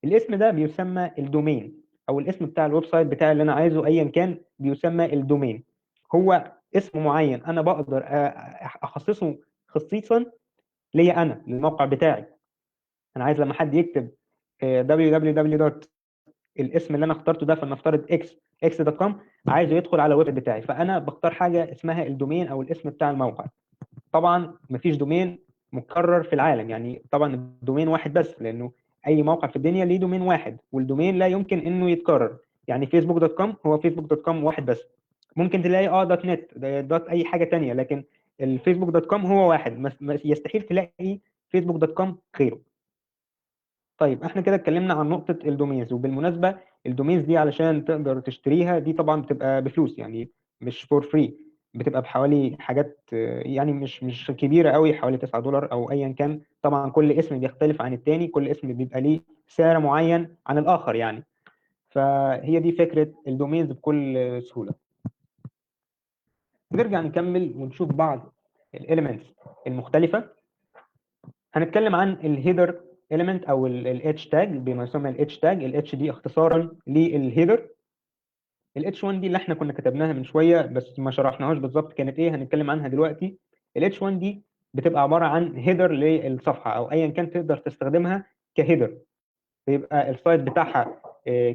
الاسم ده بيسمى الدومين، او الاسم بتاع الويب سايت بتاعي اللي انا عايزه ايا كان بيسمى الدومين. هو اسم معين انا بقدر اخصصه خصيصا ليا انا للموقع بتاعي. انا عايز لما حد يكتب www. الاسم اللي انا اخترته ده فلنفترض x.com، عايزه يدخل على الويب بتاعي، فانا بختار حاجه اسمها الدومين او الاسم بتاع الموقع. طبعا مفيش دومين مكرر في العالم، يعني طبعا الدومين واحد بس، لانه اي موقع في الدنيا ليه دومين واحد، والدومين لا يمكن انه يتكرر. يعني facebook.com هو facebook.com واحد بس. ممكن تلاقي دوت نت دوت اي حاجه تانية، لكن الفيسبوك.com هو واحد، يستحيل تلاقي فيسبوك.com غيره. طيب احنا كده اتكلمنا عن نقطة الدومينز. وبالمناسبة الدومينز دي علشان تقدر تشتريها دي طبعا بتبقى بفلوس، يعني مش فور فري، بتبقى بحوالي حاجات يعني مش كبيرة قوي، حوالي $9 او ايا كان. طبعا كل اسم بيختلف عن التاني، كل اسم بيبقى ليه سعر معين عن الاخر يعني. فهي دي فكرة الدومينز بكل سهولة. نرجع نكمل ونشوف بعض الاليمنتس المختلفة. هنتكلم عن الهيدر element او الاتش تاج، بما يسمى الاتش تاج. الاتش دي اختصارا للهيدر. الاتش 1 دي اللي احنا كنا كتبناها من شويه بس ما شرحناهاش بالظبط كانت ايه، هنتكلم عنها دلوقتي. الاتش 1 دي بتبقى عباره عن هيدر للصفحه او ايا كان تقدر تستخدمها كهيدر. بيبقى السايز بتاعها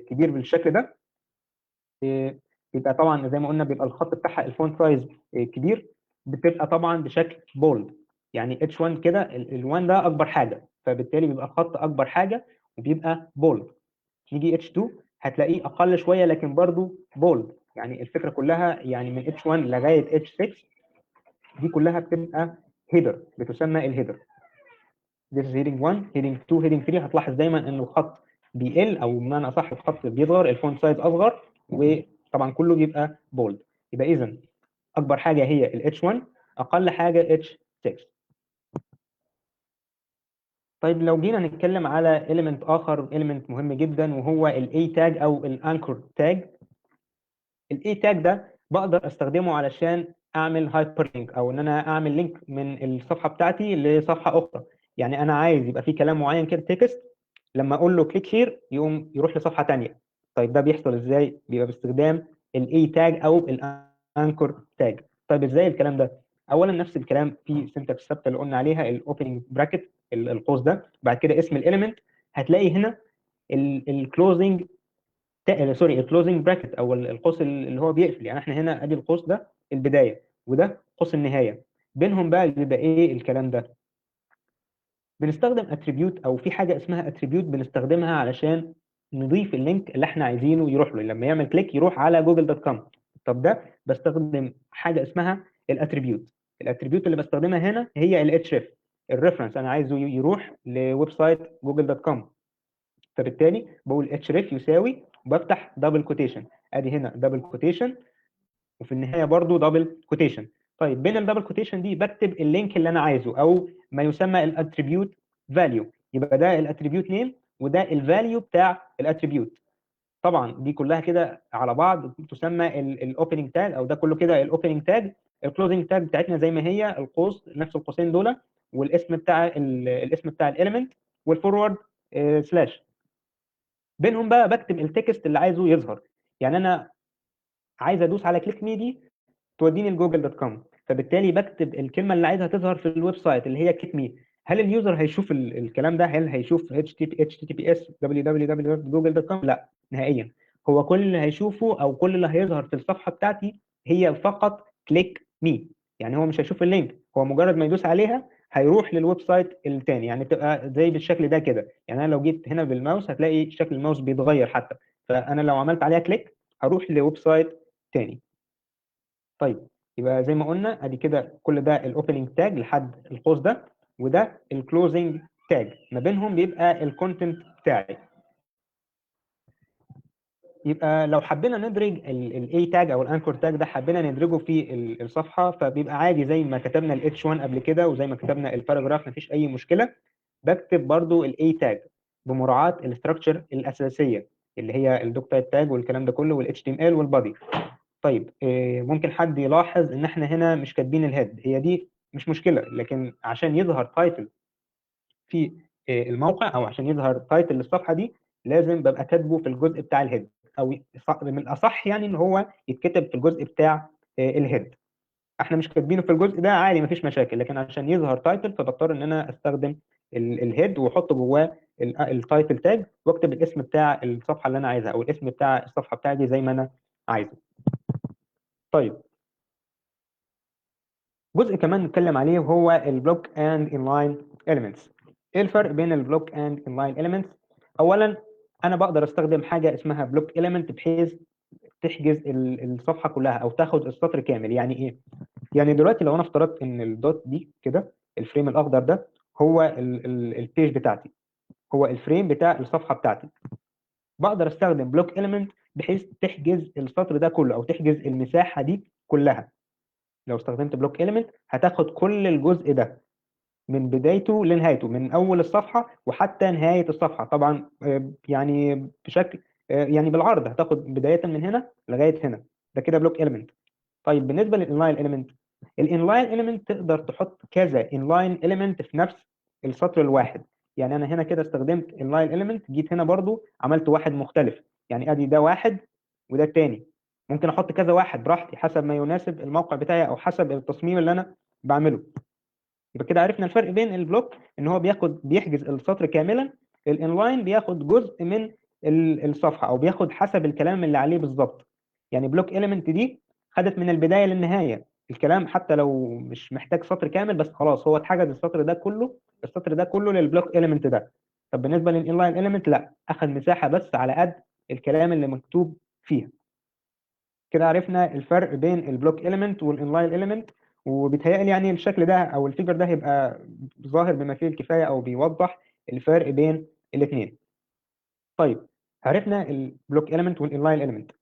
كبير بالشكل ده. بيبقى طبعا زي ما قلنا بيبقى الخط بتاعها الفونت سايز كبير. بتبقى طبعا بشكل بولد، يعني اتش 1 كده ال1 ده اكبر حاجه، فبالتالي بيبقى الخط اكبر حاجه وبيبقى بولد. نيجي اتش 2 هتلاقيه اقل شويه لكن برضه بولد. يعني الفكره كلها يعني من H1 لغايه H6 دي كلها بتبقى هيدر، بتسمى الهيدر. This is heading 1 heading 2 heading 3. هتلاحظ دايما ان الخط بيقل، او بمعنى اصح الخط بيصغر، الفونت سايز اصغر، وطبعا كله بيبقى بولد. يبقى اذا اكبر حاجه هي ال H1، اقل حاجه H6. طيب لو جينا نتكلم على element اخر، element مهم جدا، وهو ال A tag او ال anchor tag. ال A tag ده بقدر استخدمه علشان اعمل هايبر لينك، او ان انا اعمل لينك من الصفحه بتاعتي لصفحه اخرى. يعني انا عايز يبقى في كلام معين كده تكست، لما اقول له كليك هير يقوم يروح لصفحه ثانيه. طيب ده بيحصل ازاي؟ بيبقى باستخدام الاي تاج او الانكر تاج. طيب ازاي الكلام ده؟ اولا نفس الكلام في سنتكس ثابته اللي قلنا عليها، الاوبننج براكت، القوس ده، بعد كده اسم الاليمنت. هتلاقي هنا الكلوزنج، سوري، الكلوزنج براكت او القوس اللي هو بيقفل. يعني احنا هنا ادي القوس ده البدايه، وده قوس النهايه. بينهم بقى بيبقى ايه الكلام ده؟ بنستخدم اتريبيوت، او في حاجه اسمها اتريبيوت بنستخدمها علشان نضيف اللينك اللي احنا عايزينه يروح له، لما يعمل كليك يروح على جوجل دوت كوم. طب ده بستخدم حاجه اسمها الاتريبيوت. الاتريبيوت اللي بستخدمها هنا هي الاتش اف، الريفرنس انا عايزه يروح لويب سايت جوجل دوت كوم. فبالتالي بقول اتش ريف يساوي، وبفتح دبل كوتيشن، ادي هنا دبل كوتيشن، وفي النهايه برضو دبل كوتيشن. طيب بين الدبل كوتيشن دي بكتب اللينك اللي انا عايزه، او ما يسمى الاتريبيوت فاليو. يبقى ده الاتريبيوت نيم، وده الفاليو بتاع الاتريبيوت. طبعا دي كلها كده على بعض تسمى الاوبننج تاج، او ده كله كده الاوبننج تاج. الكلوزنج تاج بتاعتنا زي ما هي، القوس، نفس القوسين دول، والاسم بتاع الاسم بتاع الاليمنت، والفورورد سلاش. بينهم بقى بكتب التكست اللي عايزه يظهر. يعني انا عايز ادوس على كليك مي دي توديني لجوجل دوت كوم، فبالتالي بكتب الكلمه اللي عايزها تظهر في الويب سايت اللي هي كليك مي. هل اليوزر هيشوف الكلام ده؟ هل هيشوف https www.google.com؟ لا نهائيا. هو كل اللي هيشوفه او كل اللي هيظهر في الصفحه بتاعتي هي فقط كليك مي. يعني هو مش هيشوف اللينك، هو مجرد ما يدوس عليها هيروح للويب سايت الثاني. يعني بتبقى زي بالشكل ده كده. يعني انا لو جيت هنا بالماوس هتلاقي شكل الماوس بيتغير حتى، فانا لو عملت عليها كليك هروح لويب سايت ثاني. طيب يبقى زي ما قلنا ادي كده كل ده الاوبننج تاج لحد القوس ده، وده الكلوزنج تاج، ما بينهم بيبقى الكونتنت بتاعي. يبقى لو حبينا ندرج الاي تاج او الانكور تاج ده، حبينا ندرجه في الصفحه، فبيبقى عادي زي ما كتبنا الاتش 1 قبل كده، وزي ما كتبنا الباراجراف، مفيش اي مشكله. بكتب برضو الاي تاج بمراعاه الاستراكشر الاساسيه اللي هي الدوك تايب تاج والكلام ده كله، والاتش تي ام ال والبادي. طيب ممكن حد يلاحظ ان احنا هنا مش كاتبين الهيد. هي دي مش مشكله، لكن عشان يظهر تايتل في الموقع، او عشان يظهر تايتل للصفحه دي، لازم ببقى كاتبه في الجزء بتاع الهيد، او من الاصح يعني ان هو يتكتب في الجزء بتاع الهيد. احنا مش كاتبينه في الجزء ده عادي مفيش مشاكل، لكن عشان يظهر تايتل فبضطر ان انا استخدم الهيد واحط جواه التايتل تاج، واكتب الاسم بتاع الصفحه اللي انا عايزها، او الاسم بتاع الصفحه بتاعتي زي ما انا عايزه. طيب جزء كمان نتكلم عليه وهو البلوك اند انلاين اليمنتس. ايه الفرق بين البلوك اند انلاين اليمنتس؟ اولا انا بقدر استخدم حاجه اسمها بلوك اليمنت بحيث تحجز الصفحه كلها او تاخد السطر كامل. يعني ايه؟ يعني دلوقتي لو انا افترضت ان الدوت دي كده، الفريم الاخضر ده هو البيج بتاعتي، هو الفريم بتاع الصفحه بتاعتي، بقدر استخدم بلوك اليمنت بحيث تحجز السطر ده كله، او تحجز المساحه دي كلها. لو استخدمت بلوك اليمنت هتاخد كل الجزء ده من بدايته لنهايته، من اول الصفحه وحتى نهايه الصفحه. طبعا يعني بشكل يعني بالعرض هتاخد بدايه من هنا لغايه هنا. ده كده بلوك اليمنت. طيب بالنسبه للانلاين اليمنت، الانلاين اليمنت تقدر تحط كذا انلاين اليمنت في نفس السطر الواحد. يعني انا هنا كده استخدمت انلاين اليمنت، جيت هنا برضو عملت واحد مختلف. يعني ادي ده واحد وده التاني. ممكن احط كذا واحد براحتي حسب ما يناسب الموقع بتاعي او حسب التصميم اللي انا بعمله. يبقى كده عرفنا الفرق بين البلوك ان هو بيحجز السطر كاملا. الانلاين بياخد جزء من الصفحه، او بياخد حسب الكلام اللي عليه بالظبط. يعني بلوك اليمنت دي خدت من البدايه للنهايه الكلام، حتى لو مش محتاج سطر كامل، بس خلاص هو اتحجز السطر ده كله، السطر ده كله للبلوك اليمنت ده. طب بالنسبه للانلاين اليمنت لا، اخذ مساحه بس على قد الكلام اللي مكتوب فيها. كده عرفنا الفرق بين البلوك اليمنت والانلاين اليمنت، وبيتهيألي يعني الشكل ده او الفيجر ده هيبقى ظاهر بما فيه الكفايه او بيوضح الفرق بين الاثنين. طيب عرفنا البلوك اليمنت والانلاين اليمنت.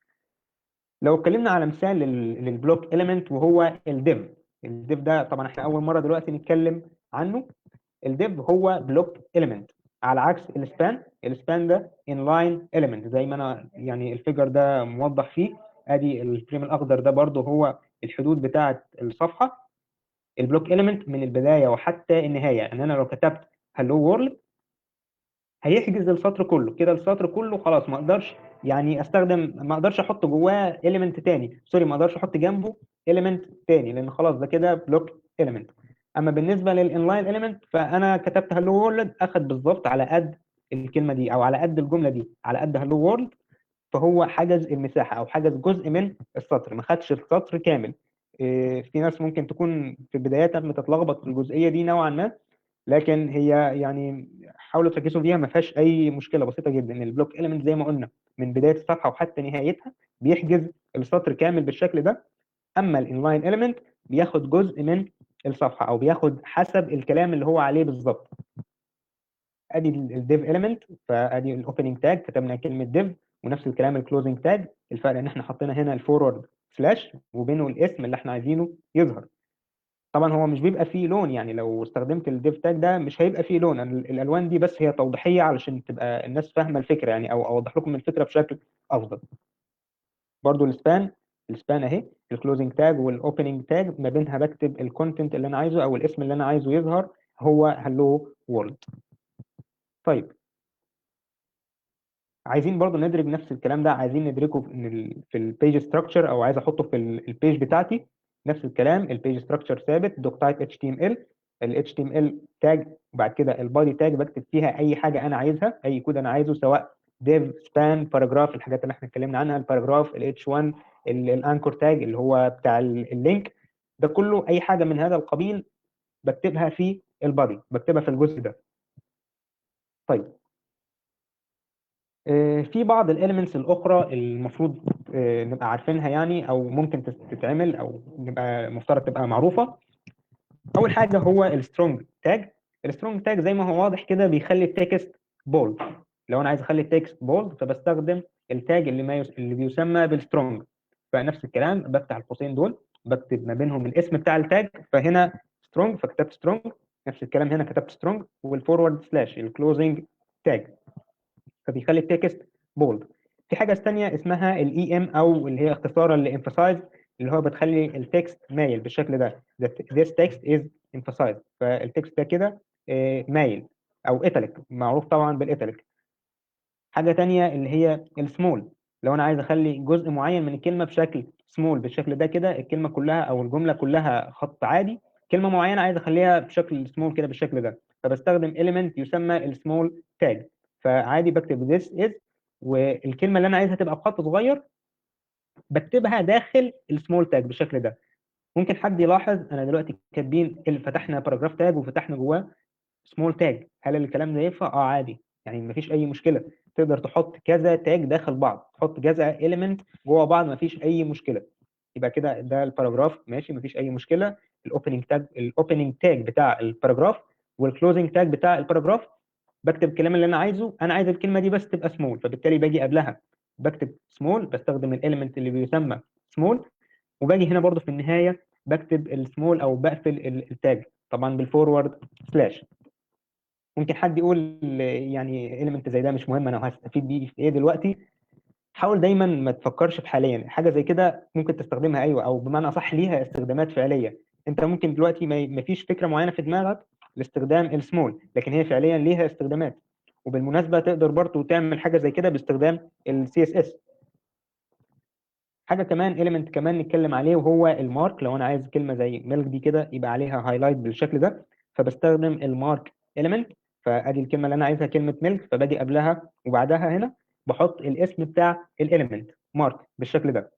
لو اتكلمنا على مثال للبلوك اليمنت وهو الديف. الديف ده طبعا احنا اول مره دلوقتي نتكلم عنه. الديف هو بلوك اليمنت على عكس السبان. السبان ده انلاين اليمنت زي ما انا يعني الفيجر ده موضح فيه. ادي الفريم الاخضر ده برضو هو الحدود بتاعه الصفحه. البلوك اليمنت من البدايه وحتى النهايه، يعني انا لو كتبت هلو وورلد هيحجز السطر كله. كده السطر كله خلاص، ما اقدرش يعني استخدم، ما اقدرش احط جواه اليمنت تاني، سوري ما اقدرش احط جنبه اليمنت تاني، لان خلاص ده كده بلوك اليمنت. اما بالنسبه للانلاين اليمنت فانا كتبت هلو وورلد اخد بالظبط على قد الكلمه دي او على قد الجمله دي، على قد هلو وورلد، فهو حجز المساحه او حجز جزء من السطر، ما خدش السطر كامل. في ناس ممكن تكون في بداياتها بتتلخبط في الجزئيه دي نوعا ما، لكن هي يعني حاولوا تركزوا فيها، ما فيهاش اي مشكله، بسيطه جدا. البلوك اليمنت زي ما قلنا من بدايه الصفحه وحتى نهايتها بيحجز السطر كامل بالشكل ده. اما الانلاين اليمنت بياخد جزء من الصفحه او بياخد حسب الكلام اللي هو عليه بالظبط. ادي الديف اليمنت، فادي الاوبننج تاج كتبنا كلمه ديف، ونفس الكلام الكلوزنج تاج. الفرق ان احنا حطينا هنا الفورورد سلاش وبينه الاسم اللي احنا عايزينه يظهر. طبعا هو مش بيبقى فيه لون، يعني لو استخدمت الديف تاج ده مش هيبقى فيه لون. الالوان دي بس هي توضيحيه علشان تبقى الناس فاهمه الفكره، يعني او اوضح لكم الفكره بشكل افضل. برضو السبان اهي الكلوزنج تاج والاوبننج تاج، ما بينها بكتب الكونتنت اللي انا عايزه او الاسم اللي انا عايزه يظهر هو هلو وورلد. طيب عايزين برضو ندرج نفس الكلام ده، عايزين ندركه في البيج ستراكشر، او عايز احطه في البيج بتاعتي. نفس الكلام البيج ستراكشر ثابت دوك تايب اتش تي ام ال. الاتش تي ام ال تاج وبعد كده البادي تاج بكتب فيها اي حاجه انا عايزها، اي كود انا عايزه، سواء ديف سبان باراجراف الحاجات اللي احنا اتكلمنا عنها، الباراجراف الاتش 1 الانكور تاج اللي هو بتاع اللينك. ده كله اي حاجه من هذا القبيل بكتبها في البادي، بكتبها في الجزء ده. طيب في بعض الاليمنتس الاخرى المفروض نبقى عارفينها يعني، او ممكن تتعمل او نبقى مفترض تبقى معروفه. اول حاجه هو السترونج تاج. السترونج تاج زي ما هو واضح كده بيخلي التكست بولد. لو انا عايز اخلي التكست بولد فبستخدم التاج اللي بيسمى بالسترونج. فنفس الكلام بفتح القوسين دول بكتب ما بينهم الاسم بتاع التاج، فهنا سترونج فكتبت سترونج. نفس الكلام هنا كتبت سترونج، والفورورد سلاش الكلوزنج تاج فبيخلي التكست بولد. في حاجه ثانيه اسمها الاي ام او اللي هي اختصارا لامفاسايز، اللي هو بتخلي التكست مايل بالشكل ده. this text is emphasized. فالتكست ده كده مايل او ايتاليك، معروف طبعا بالايتاليك. حاجه تانية اللي هي السمول. لو انا عايز اخلي جزء معين من الكلمه بشكل سمول بالشكل ده كده، الكلمه كلها او الجمله كلها خط عادي، كلمه معينه عايز اخليها بشكل سمول كده بالشكل ده، فبستخدم element يسمى السمول تاج. فعادي بكتب this is، والكلمه اللي انا عايزها تبقى بخط صغير بكتبها داخل السمول تاج بالشكل ده. ممكن حد يلاحظ انا دلوقتي كاتبين فتحنا باراجراف تاج وفتحنا جواه سمول تاج، هل الكلام ده ينفع؟ عادي، يعني مفيش اي مشكله. تقدر تحط كذا تاج داخل بعض، تحط كذا اليمنت جوه بعض، مفيش اي مشكله. يبقى كده ده الباراجراف ماشي مفيش اي مشكله. الاوبننج تاج بتاع الباراجراف والكلوزنج تاج بتاع الباراجراف بكتب الكلام اللي انا عايزه. انا عايز الكلمه دي بس تبقى سمول، فبالتالي باجي قبلها بكتب سمول، بستخدم الاليمنت اللي بيسمى سمول. وباجي هنا برضو في النهايه بكتب السمول او بقفل التاج طبعا بالفورورد سلاش. ممكن حد يقول يعني اليمنت زي ده مش مهم، انا هستفيد بيه في ايه دلوقتي؟ حاول دايما ما تفكرش في حاليا. حاجه زي كده ممكن تستخدمها ايوه، او بمعنى اصح ليها استخدامات فعليه. انت ممكن دلوقتي ما فيش فكره معينه في دماغك لاستخدام السمول، لكن هي فعليا ليها استخدامات. وبالمناسبه تقدر برضو تعمل حاجه زي كده باستخدام السي اس اس. حاجه كمان element كمان نتكلم عليه وهو المارك. لو انا عايز كلمه زي ميلك دي كده يبقى عليها هايلايت بالشكل ده، فبستخدم المارك element. فادي الكلمه اللي انا عايزها كلمه ميلك، فباجي قبلها وبعدها هنا بحط الاسم بتاع الاليمنت مارك بالشكل ده.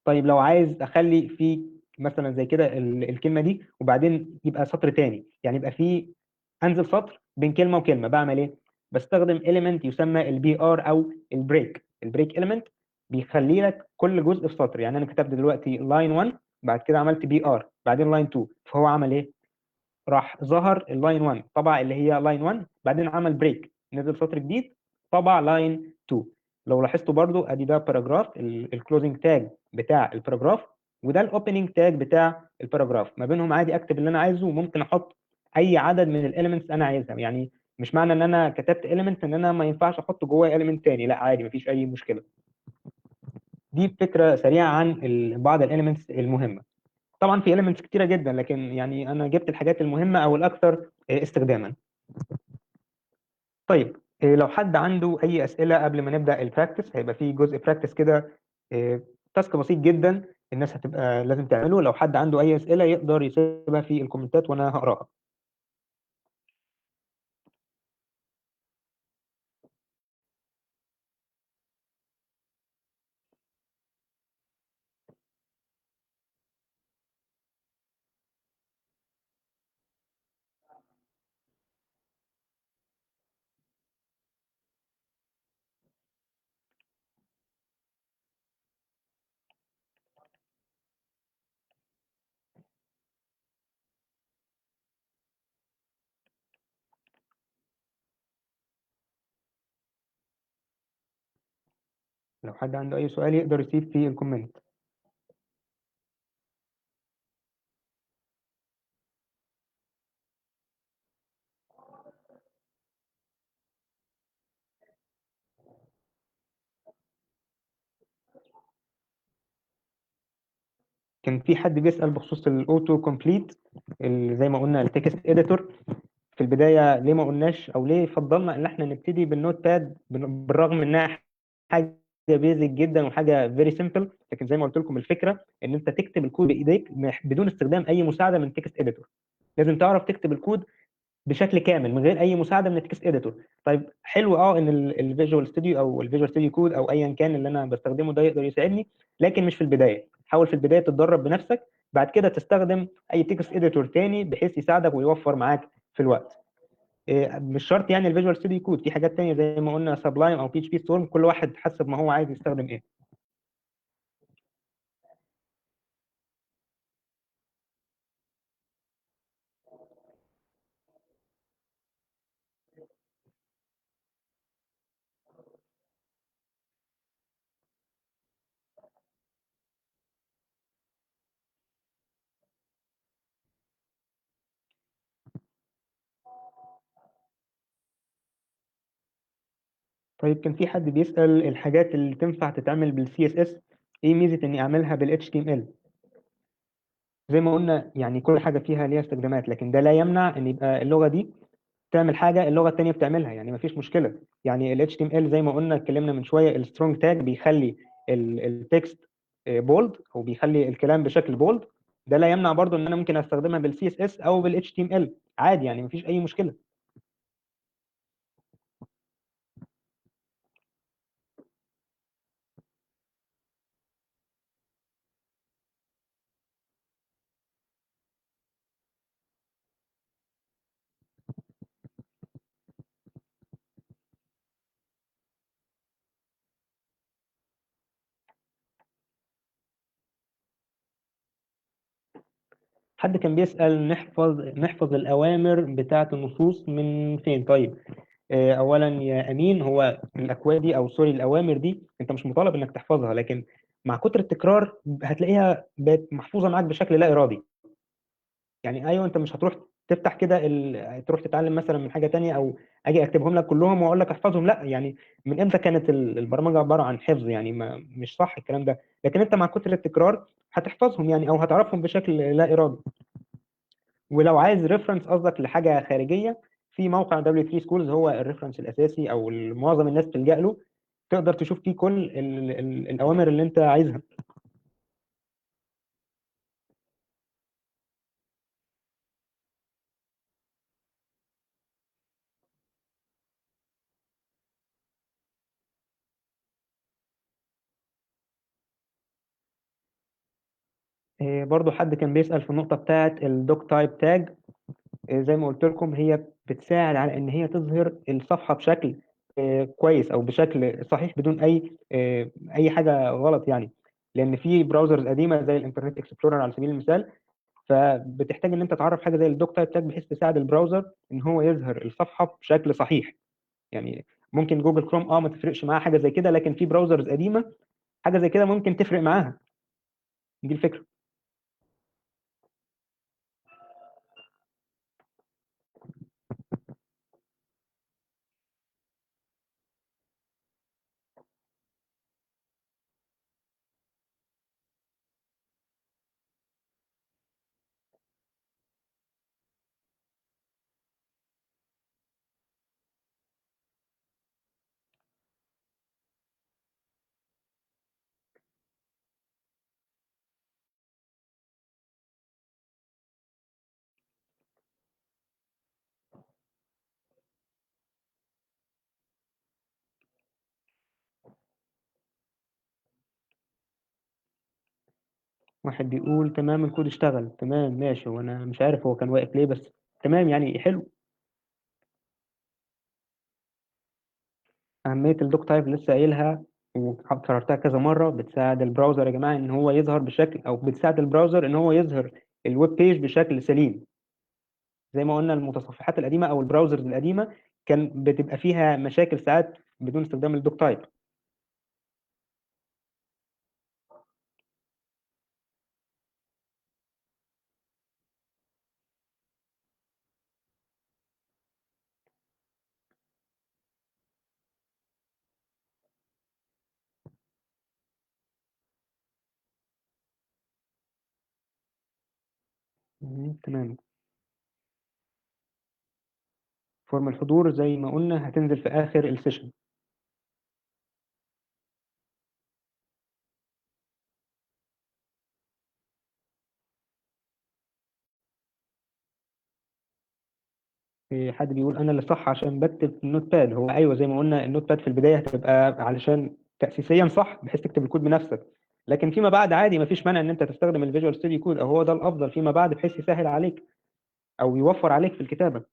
طيب لو عايز اخلي في مثلا زي كده الكلمه دي وبعدين يبقى سطر تاني، يعني يبقى في انزل سطر بين كلمه وكلمه، بعمل ايه؟ بستخدم element يسمى البي ار او البريك element، بيخلي لك كل جزء في سطر. يعني انا كتبت دلوقتي لاين 1، بعد كده عملت بي ار، بعدين لاين 2، فهو عمل ايه؟ راح ظهر اللاين 1 طبع اللي هي لاين 1، بعدين عمل بريك نزل سطر جديد طبع لاين 2. لو لاحظتوا برضو ادي ده باراجراف، الكلوزنج تاج بتاع الباراجراف، وده الاوبننج تاج بتاع الباراجراف. ما بينهم عادي اكتب اللي انا عايزه، وممكن احط اي عدد من الاليمنتس انا عايزها. يعني مش معنى ان انا كتبت اليمنت ان انا ما ينفعش احط جواه اليمنت تاني، لا عادي مفيش اي مشكله. دي فكره سريعه عن بعض الاليمنتس المهمه. طبعا في elements كتيره جدا، لكن يعني انا جبت الحاجات المهمه او الاكثر استخداما. طيب لو حد عنده اي اسئله قبل ما نبدا البراكتس، هيبقى في جزء براكتس كده، تاسك بسيط جدا الناس هتبقى لازم تعمله. لو حد عنده اي اسئله يقدر يسيبها في الكومنتات وانا هقراها. لو حد عنده اي سؤال يقدر يسيب في الكومنت. كان في حد بيسال بخصوص الاوتو كومبليت، زي ما قلنا التكست اديتور. في البدايه ليه ما قلناش او ليه فضلنا ان احنا نبتدي بالنوت باد بالرغم انها حاجه بيزك جدا وحاجه فيري سيمبل، لكن زي ما قلت لكم الفكره ان انت تكتب الكود بايديك بدون استخدام اي مساعده من تكست اديتور. لازم تعرف تكتب الكود بشكل كامل من غير اي مساعده من التكست اديتور. طيب حلو ان الفيجوال ستوديو او الفيجوال ستوديو كود او ايا كان اللي انا بستخدمه ده يقدر يساعدني، لكن مش في البدايه. حاول في البدايه تتدرب بنفسك، بعد كده تستخدم اي تكست اديتور تاني بحيث يساعدك ويوفر معاك في الوقت. مش شرط يعني الفيجوال ستوديو كود، في حاجات تانية زي ما قلنا سبلايم او بي اتش بي ستورم، كل واحد حسب ما هو عايز يستخدم ايه. طيب كان في حد بيسأل الحاجات اللي تنفع تتعمل بالسي اس اس، ايه ميزة اني اعملها بالاتش تي ام ال؟ زي ما قلنا يعني كل حاجة فيها ليها استخدامات، لكن ده لا يمنع ان يبقى اللغة دي تعمل حاجة اللغة التانية بتعملها، يعني مفيش مشكلة. يعني ال HTML زي ما قلنا اتكلمنا من شوية، السترونج تاج بيخلي التكست بولد او بيخلي الكلام بشكل بولد. ده لا يمنع برضو ان انا ممكن استخدمها بالسي اس اس او بال HTML عادي، يعني مفيش اي مشكلة. حد كان بيسأل نحفظ الأوامر بتاعة النصوص من فين؟ طيب أولا يا أمين، هو الأكواد دي أو سوري الأوامر دي أنت مش مطالب إنك تحفظها، لكن مع كتر التكرار هتلاقيها بقت محفوظة معاك بشكل لا إرادي. يعني أيوه أنت مش هتروح تفتح كده تروح تتعلم مثلا من حاجة تانية، أو أجي أكتبهم لك كلهم وأقول لك احفظهم، لا يعني من إمتى كانت البرمجة عبارة عن حفظ؟ يعني مش صح الكلام ده. لكن أنت مع كتر التكرار هتحفظهم يعني، أو هتعرفهم بشكل لا إرادي. ولو عايز ريفرنس قصدك لحاجه خارجيه، في موقع W3 سكولز هو الريفرنس الاساسي او معظم الناس تلجأ له، تقدر تشوف فيه كل ال الاوامر اللي انت عايزها. برضو حد كان بيسأل في النقطه بتاعه الدوك تايب تاج. زي ما قلت لكم هي بتساعد على ان هي تظهر الصفحه بشكل كويس او بشكل صحيح بدون اي حاجه غلط يعني. لان في براوزرز قديمه زي الانترنت اكسبلورر على سبيل المثال، فبتحتاج ان انت تعرف حاجه زي الدوك تايب تاج بحيث تساعد البراوزر ان هو يظهر الصفحه بشكل صحيح. يعني ممكن جوجل كروم ما تفرقش معاها حاجه زي كده، لكن في براوزرز قديمه حاجه زي كده ممكن تفرق معاها. دي الفكره. واحد بيقول تمام الكود اشتغل تمام ماشي، وانا مش عارف هو كان واقف ليه بس تمام يعني حلو. أهمية الدوك تايب لسه قايلها وكررتها كذا مرة، بتساعد البراوزر يا جماعة إن هو يظهر بشكل، أو بتساعد البراوزر إن هو يظهر الويب بيج بشكل سليم. زي ما قلنا المتصفحات القديمة أو البراوزرز القديمة كان بتبقى فيها مشاكل ساعات بدون استخدام الدوك تايب. تمام. فورم الحضور زي ما قلنا هتنزل في آخر السيشن. حد بيقول انا اللي صح عشان بكتب النوت باد. هو ايوه زي ما قلنا النوت باد في البدايه هتبقى علشان تاسيسيا صح بحيث تكتب الكود بنفسك، لكن فيما بعد عادي مفيش مانع ان انت تستخدم الفيجوال ستوديو كود، او هو ده الافضل فيما بعد بحيث يسهل عليك او يوفر عليك في الكتابه.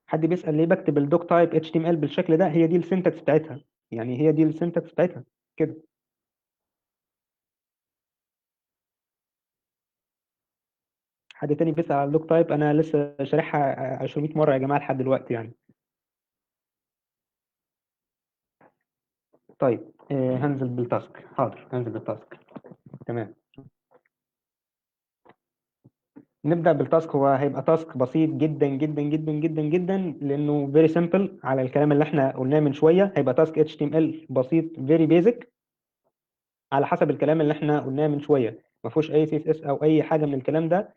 حد بيسال ليه بكتب الدوك تايب اتش تي ام ال بالشكل ده؟ هي دي السنتكس بتاعتها، يعني هي دي السنتكس بتاعتها كده. حد تاني بيسال على الدوك تايب، انا لسه شارحها 200 مره يا جماعه لحد دلوقتي يعني. طيب هنزل بالتاسك، حاضر هنزل بالتاسك. تمام. نبدأ بالتاسك. هو هيبقى تاسك بسيط جدا جدا جدا جدا جدا لأنه very simple على الكلام اللي احنا قلناه من شوية. هيبقى تاسك HTML بسيط very basic على حسب الكلام اللي احنا قلناه من شوية، ما فيهوش أي CSS أو أي حاجة من الكلام ده.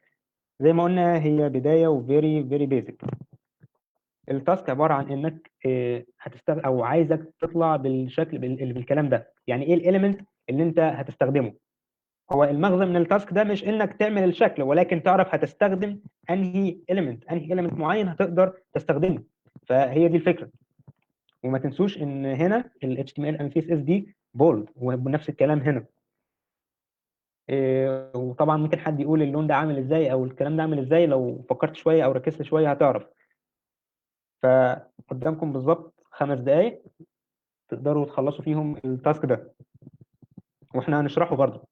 زي ما قلنا هي بداية و very very basic. التاسك عبارة عن إنك هتستخدم أو عايزك تطلع بالشكل بالكلام ده. يعني إيه الإيليمنت اللي أنت هتستخدمه؟ هو المغزى من التاسك ده مش انك تعمل الشكل، ولكن تعرف هتستخدم انهي element معين هتقدر تستخدمه. فهي دي الفكره. وما تنسوش ان هنا ال HTML and CSS دي بولد، ونفس الكلام هنا. وطبعا ممكن حد يقول اللون ده عامل ازاي او الكلام ده عامل ازاي، لو فكرت شويه او ركزت شويه هتعرف. فقدامكم بالظبط 5 دقائق تقدروا تخلصوا فيهم التاسك ده، واحنا هنشرحه برضه.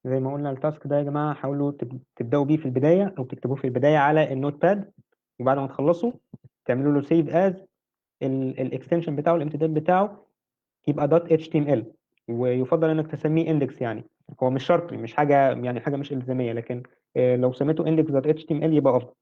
زي ما قلنا التاسك ده يا جماعه حاولوا تبداوا بيه في البدايه او تكتبوه في البدايه على النوت باد، وبعد ما تخلصوا تعملوا له سيف از الاكستنشن بتاعه، الامتداد بتاعه يبقى دوت اتش تي ام ال، ويفضل انك تسميه اندكس. يعني هو مش شرط، مش حاجه يعني حاجه مش الزاميه، لكن لو سميته اندكس دوت اتش تي ام ال يبقى افضل.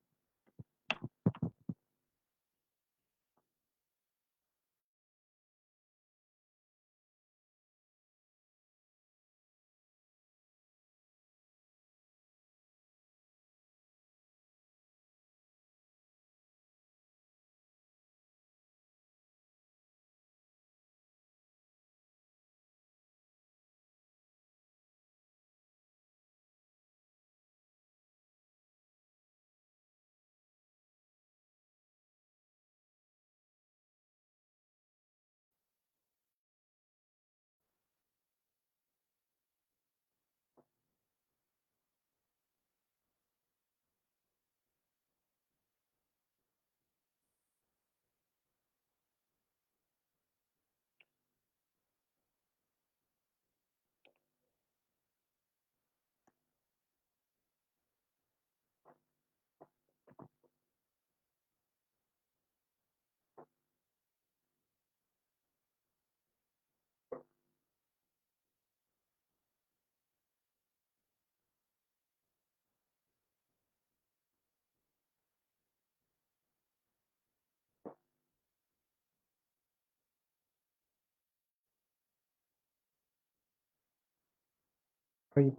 طيب،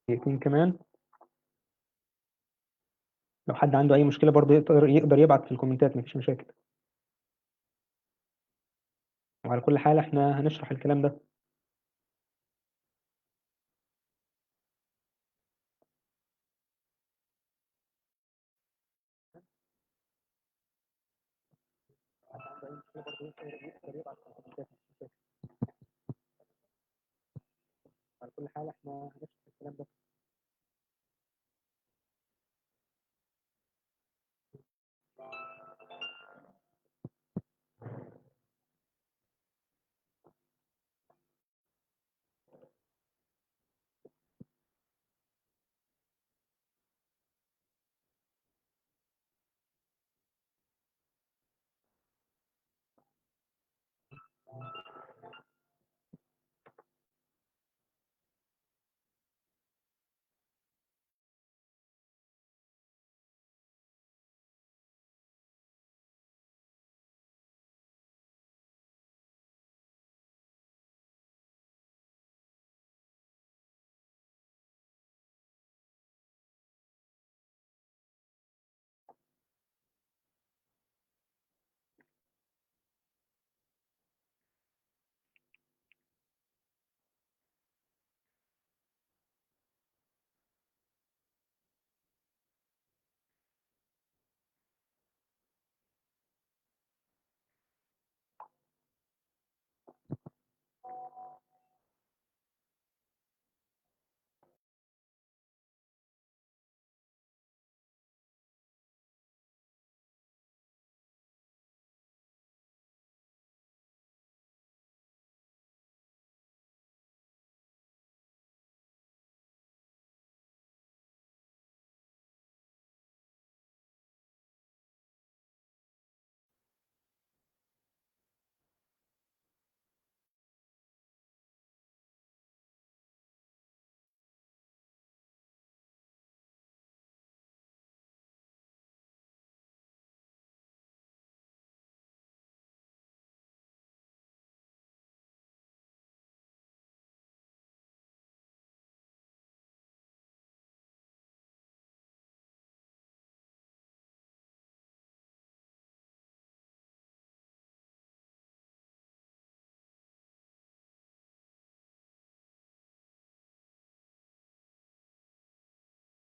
دقيقتين كمان. لو حد عنده اي مشكله برضه يقدر يبعت في الكومنتات، مفيش مشاكل. وعلى كل حال احنا هنشرح الكلام ده. على كل حال احنا هنشرح الكلام ده.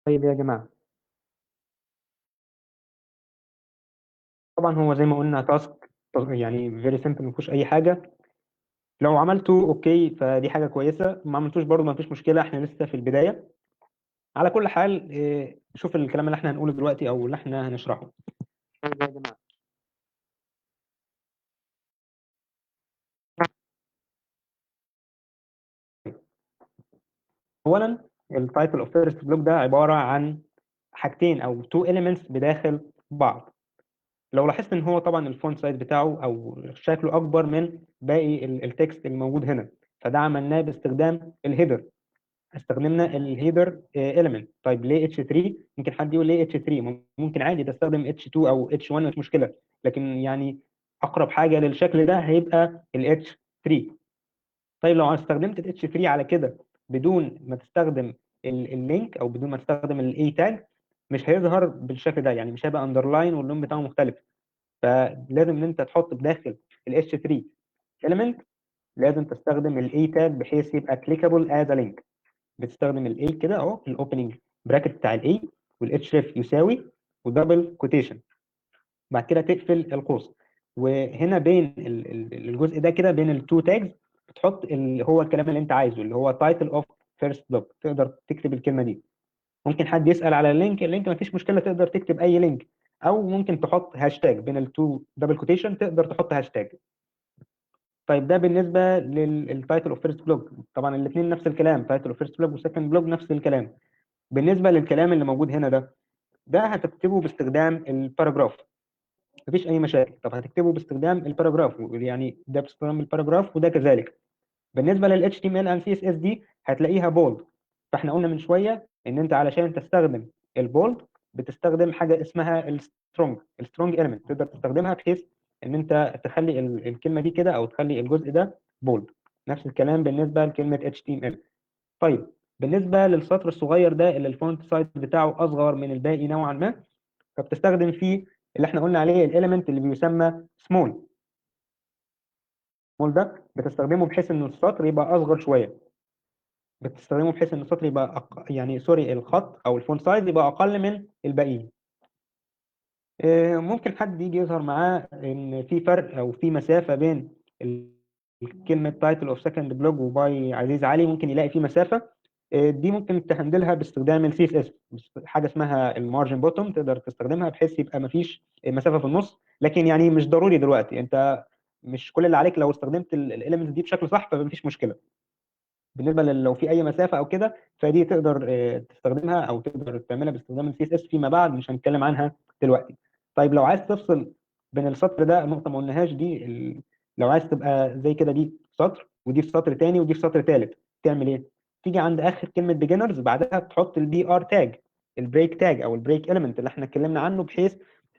طيب يا جماعه، طبعا هو زي ما قلنا تاسك يعني فيري سيمبل، ما فيهوش اي حاجه. لو عملته اوكي فدي حاجه كويسه، ما عملتوش برضه ما فيش مشكله، احنا لسه في البدايه. على كل حال شوف الكلام اللي احنا هنقوله دلوقتي او اللي احنا هنشرحه. طيب يا جماعه، اولا التايتل اوف فيرست بلوك ده عباره عن حاجتين او تو elements بداخل بعض. لو لاحظت ان هو طبعا الفونت سايز بتاعه او شكله اكبر من باقي التكست الموجود هنا، فده عملناه باستخدام الهيدر. استخدمنا الهيدر element. طيب ليه اتش 3؟ ممكن حد يقول ليه اتش 3؟ ممكن عادي تستخدم اتش 2 او اتش 1 مش مشكله، لكن يعني اقرب حاجه للشكل ده هيبقى الاتش 3. طيب لو استخدمت الاتش 3 على كده بدون ما تستخدم اللينك او بدون ما تستخدم الاي تاج، مش هيظهر بالشكل ده، يعني مش هيبقى اندرلاين واللون بتاعه مختلف. فلازم ان انت تحط بداخل الاتش 3 element، لازم تستخدم الاي تاج بحيث يبقى كليكابل از لينك. بتستخدم الاي كده اهو، الاوبننج براكت بتاع الاي، والاتش ريف يساوي ودبل كوتيشن، بعد كده تقفل القوس. وهنا بين الجزء ده كده بين التو تاجز بتحط اللي هو الكلام اللي انت عايزه، اللي هو تايتل اوف فيرست بلوك. تقدر تكتب الكلمه دي. ممكن حد يسال على اللينك ما فيش مشكله، تقدر تكتب اي لينك، او ممكن تحط هاشتاج بين التو دبل كوتيشن، تقدر تحط هاشتاج. طيب ده بالنسبه للتايتل اوف فيرست بلوك. طبعا الاثنين نفس الكلام، تايتل اوف فيرست بلوك وسكند بلوك نفس الكلام. بالنسبه للكلام اللي موجود هنا ده هتكتبه باستخدام الباراجراف، مفيش اي مشاكل. طب هتكتبه باستخدام الباراجراف، يعني ده باستخدام الباراجراف وده كذلك. بالنسبه لل HTML and CSS دي هتلاقيها بولد. فاحنا قلنا من شويه ان انت علشان تستخدم البولد بتستخدم حاجه اسمها السترونج element. تقدر تستخدمها بحيث ان انت تخلي الكلمه دي كده او تخلي الجزء ده بولد. نفس الكلام بالنسبه لكلمه HTML. طيب بالنسبه للسطر الصغير ده اللي الفونت سايز بتاعه اصغر من الباقي نوعا ما، فبتستخدم فيه اللي احنا قلنا عليه الاليمنت اللي بيسمى سمول. سمول ده بتستخدمه بحيث ان السطر يبقى اصغر شويه. بتستخدمه بحيث ان السطر يبقى يعني سوري، الخط او الفونت سايز يبقى اقل من الباقيين. ممكن حد يجي يظهر معاه ان في فرق او في مسافه بين كلمه تايتل اوف سكند بلوج وباي عزيز علي، ممكن يلاقي في مسافه. دي ممكن تهندلها باستخدام السي اس اس، حاجه اسمها المارجن بوتوم. تقدر تستخدمها بحيث يبقى ما فيش مسافه في النص، لكن يعني مش ضروري دلوقتي. انت مش كل اللي عليك لو استخدمت الاليمنتس دي بشكل صح فمفيش مشكله. بالنسبه لو في اي مسافه او كده فدي تقدر تستخدمها او تقدر تعملها باستخدام السي اس اس فيما بعد، مش هنتكلم عنها دلوقتي. طيب لو عايز تفصل بين السطر ده، نقطه ما قلناهاش دي لو عايز تبقى زي كده، دي في سطر ودي في سطر تاني ودي في سطر ثالث، تعمل ايه؟ تيجي عند اخر كلمه بيجنرز بعدها تحط البي ار تاج، البريك تاج او البريك اليمنت اللي احنا اتكلمنا عنه، بحيث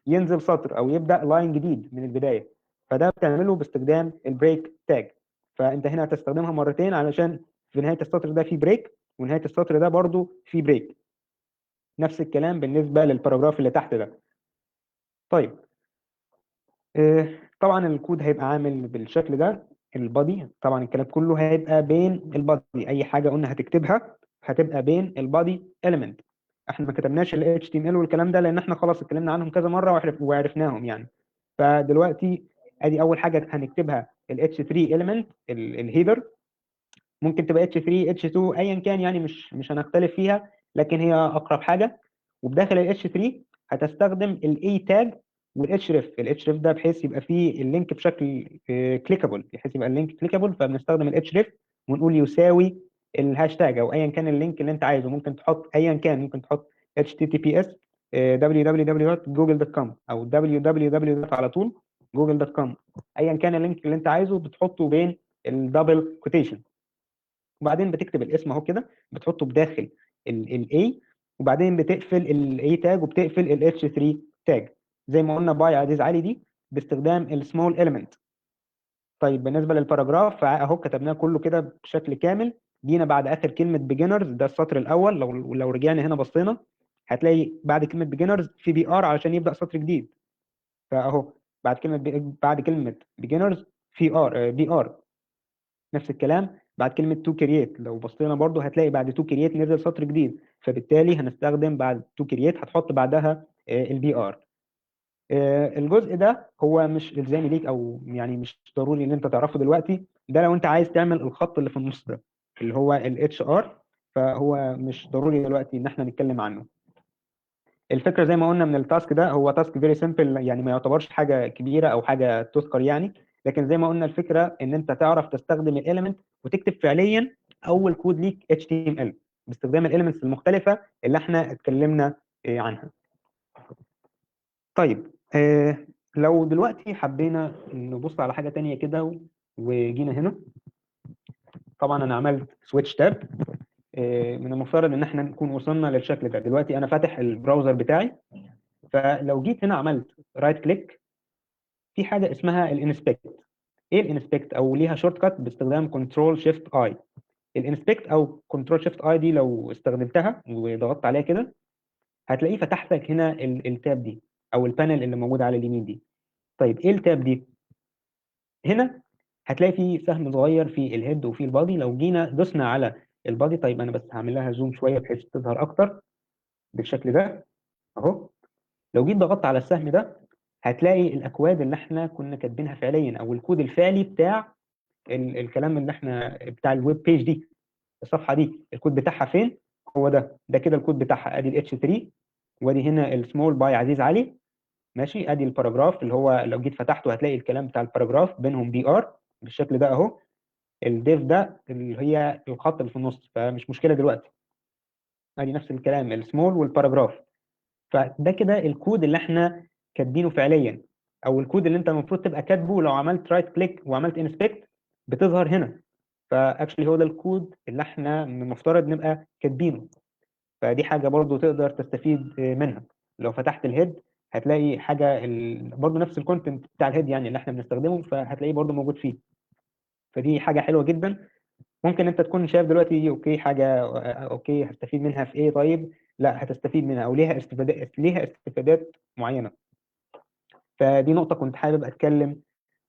ينزل سطر او يبدا لاين جديد من البدايه. فده بتعمله باستخدام البريك تاج. فانت هنا هتستخدمها مرتين علشان في نهايه السطر ده في بريك، ونهايه السطر ده برضو في بريك. نفس الكلام بالنسبه للباراجراف اللي تحت ده. طيب طبعا الكود هيبقى عامل بالشكل ده. البادي طبعا الكلام كله هيبقى بين البادي، اي حاجه قلنا هتكتبها هتبقى بين البادي element. احنا ما كتبناش ال HTML والكلام ده لان احنا خلاص اتكلمنا عنهم كذا مره وعرفناهم يعني. فدلوقتي ادي اول حاجه هنكتبها ال H3 element الهيدر. ممكن تبقى اتش 3 اتش 2 ايا كان، يعني مش هنختلف فيها، لكن هي اقرب حاجه. وبداخل الاتش 3 هتستخدم الاي تاج والاتش ريف. الاتش ريف ده بحيث يبقى فيه اللينك بشكل كليكابل، بحيث يبقى اللينك كليكابل، فبنستخدم الاتش ريف ونقول يساوي الهاشتاج او ايا كان اللينك اللي انت عايزه. ممكن تحط ايا كان، ممكن تحط https www.google.com او www على طول google.com. ايا كان اللينك اللي انت عايزه بتحطه بين الدبل كوتيشن، وبعدين بتكتب الاسم اهو كده، بتحطه بداخل الاي، وبعدين بتقفل الاي تاج وبتقفل الاتش 3 تاج زي ما قلنا باي عزيز علي دي باستخدام السمول اليمنت. طيب بالنسبه للباراجراف اهو كتبناه كله كده بشكل كامل. جينا بعد اخر كلمه بيجنرز، ده السطر الاول. لو رجعنا هنا بصينا هتلاقي بعد كلمه بيجنرز في بي ار علشان يبدا سطر جديد. فاهو بعد كلمه بيجنرز في ار بي ار. نفس الكلام بعد كلمة تو كرييت، لو بصينا برضو هتلاقي بعد تو كرييت نزل سطر جديد، فبالتالي هنستخدم بعد تو كرييت هتحط بعدها البي ار. الجزء ده هو مش الزامي ليك او يعني مش ضروري ان انت تعرفه دلوقتي. ده لو انت عايز تعمل الخط اللي في النص ده اللي هو الاتش ار، فهو مش ضروري دلوقتي ان احنا نتكلم عنه. الفكره زي ما قلنا من التاسك ده هو تاسك فيري سيمبل، يعني ما يعتبرش حاجه كبيره او حاجه تذكر يعني. لكن زي ما قلنا الفكره ان انت تعرف تستخدم الاليمنت وتكتب فعليا اول كود ليك HTML باستخدام الاليمنتس المختلفه اللي احنا اتكلمنا عنها. طيب لو دلوقتي حبينا نبص على حاجه تانية كده وجينا هنا، طبعا انا عملت سويتش تاب. من المفترض ان احنا نكون وصلنا للشكل ده. دلوقتي انا فاتح البراوزر بتاعي، فلو جيت هنا عملت رايت كليك في حاجه اسمها الانسبكت. ايه الانسبكت؟ او ليها شورت كات باستخدام كنترول شيفت اي. الانسبكت او كنترول شيفت اي دي لو استخدمتها وضغطت عليها كده، هتلاقيه فتح لك هنا التاب دي او البانل اللي موجوده على اليمين دي. طيب ايه التاب دي؟ هنا هتلاقي فيه سهم صغير في الهيد وفي البادي. لو جينا دوسنا على البادي، طيب انا بس هعمل لها زوم شويه بحيث تظهر اكتر بالشكل ده اهو. لو جيت ضغطت على السهم ده، هتلاقي الاكواد اللي احنا كنا كاتبينها فعليا، او الكود الفعلي بتاع الكلام اللي احنا بتاع الويب بيج دي، الصفحه دي. الكود بتاعها فين؟ هو ده كده الكود بتاعها. ادي الاتش 3، وادي هنا السمول باي عزيز علي. ماشي، ادي الباراجراف اللي هو لو جيت فتحته هتلاقي الكلام بتاع الباراجراف بينهم بي ار بالشكل ده اهو. الديف ده اللي هي الخط اللي في النص، فمش مشكله دلوقتي. ادي نفس الكلام السمول والباراجراف. فده كده الكود اللي احنا كاتبينه فعليا، او الكود اللي انت المفروض تبقى كاتبه لو عملت رايت كليك وعملت انسبكت بتظهر هنا. فاكشلي هو ده الكود اللي احنا من المفترض نبقى كاتبينه. فدي حاجه برضو تقدر تستفيد منها. لو فتحت الهيد هتلاقي حاجه برضو نفس الكونتنت بتاع الهيد يعني اللي احنا بنستخدمه، فهتلاقيه برضو موجود فيه. فدي حاجه حلوه جدا. ممكن انت تكون شايف دلوقتي اوكي حاجه اوكي هستفيد منها في ايه؟ طيب لا، هتستفيد منها او ليها استفادات معينه. فدي نقطه كنت حابب اتكلم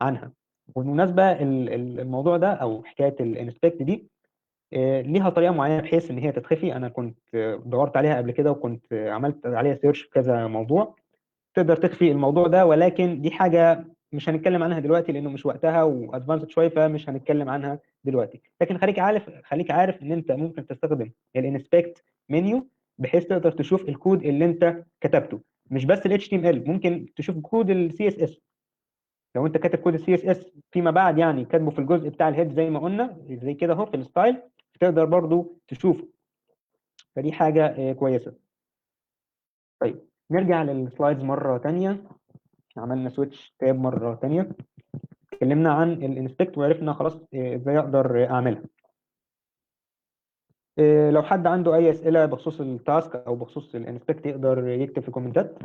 عنها. وبالمناسبه الموضوع ده او حكايه الانسبكت دي ليها طريقه معينه بحيث ان هي تتخفي. انا كنت دورت عليها قبل كده، وكنت عملت عليها سيرش في كذا موضوع تقدر تخفي الموضوع ده. ولكن دي حاجه مش هنتكلم عنها دلوقتي لانه مش وقتها وادفانسد شويه، فمش هنتكلم عنها دلوقتي. لكن خليك عارف ان انت ممكن تستخدم الانسبكت منيو بحيث تقدر تشوف الكود اللي انت كتبته. مش بس ال HTML، ممكن تشوف كود ال CSS. لو انت كاتب كود ال CSS فيما بعد يعني كاتبه في الجزء بتاع الهيد زي ما قلنا زي كده اهو في الستايل، تقدر برضو تشوفه. فدي حاجه كويسه. طيب نرجع للسلايدز مره تانية. عملنا سويتش تاب مره تانية، اتكلمنا عن الانسبكت وعرفنا خلاص ازاي اقدر اعملها. لو حد عنده اي اسئله بخصوص التاسك او بخصوص الانسبكت يقدر يكتب في الكومنتات.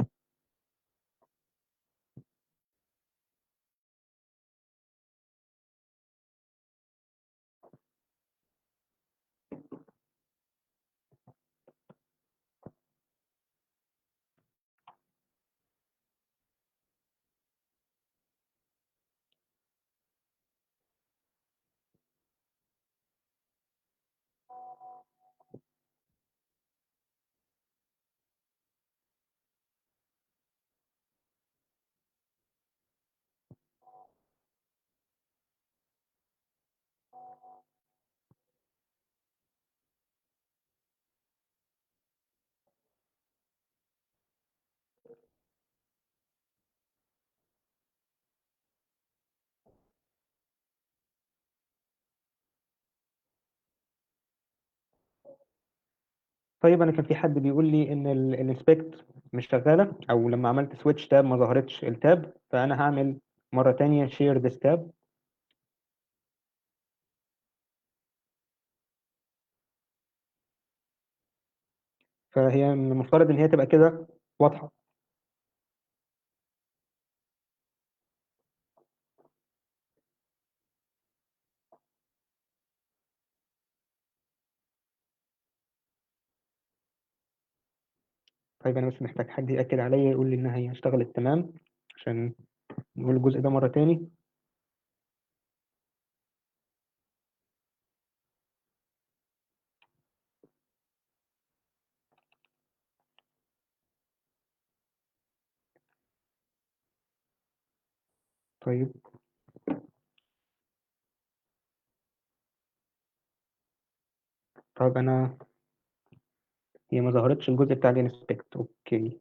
طيب انا كان في حد بيقول لي ان الانسبكت مش شغاله، او لما عملت سويتش تاب ما ظهرتش التاب. فانا هعمل مره تانية شير ذس تاب. فهي من المفترض ان هي تبقى كده واضحه. طيب انا بس محتاج حد ياكد عليا يقول لي انها هي اشتغلت تمام عشان نقول الجزء ده مره تاني. طيب. طيب انا هي ما ظهرتش الجزء بتاع الانسبكت. اوكي،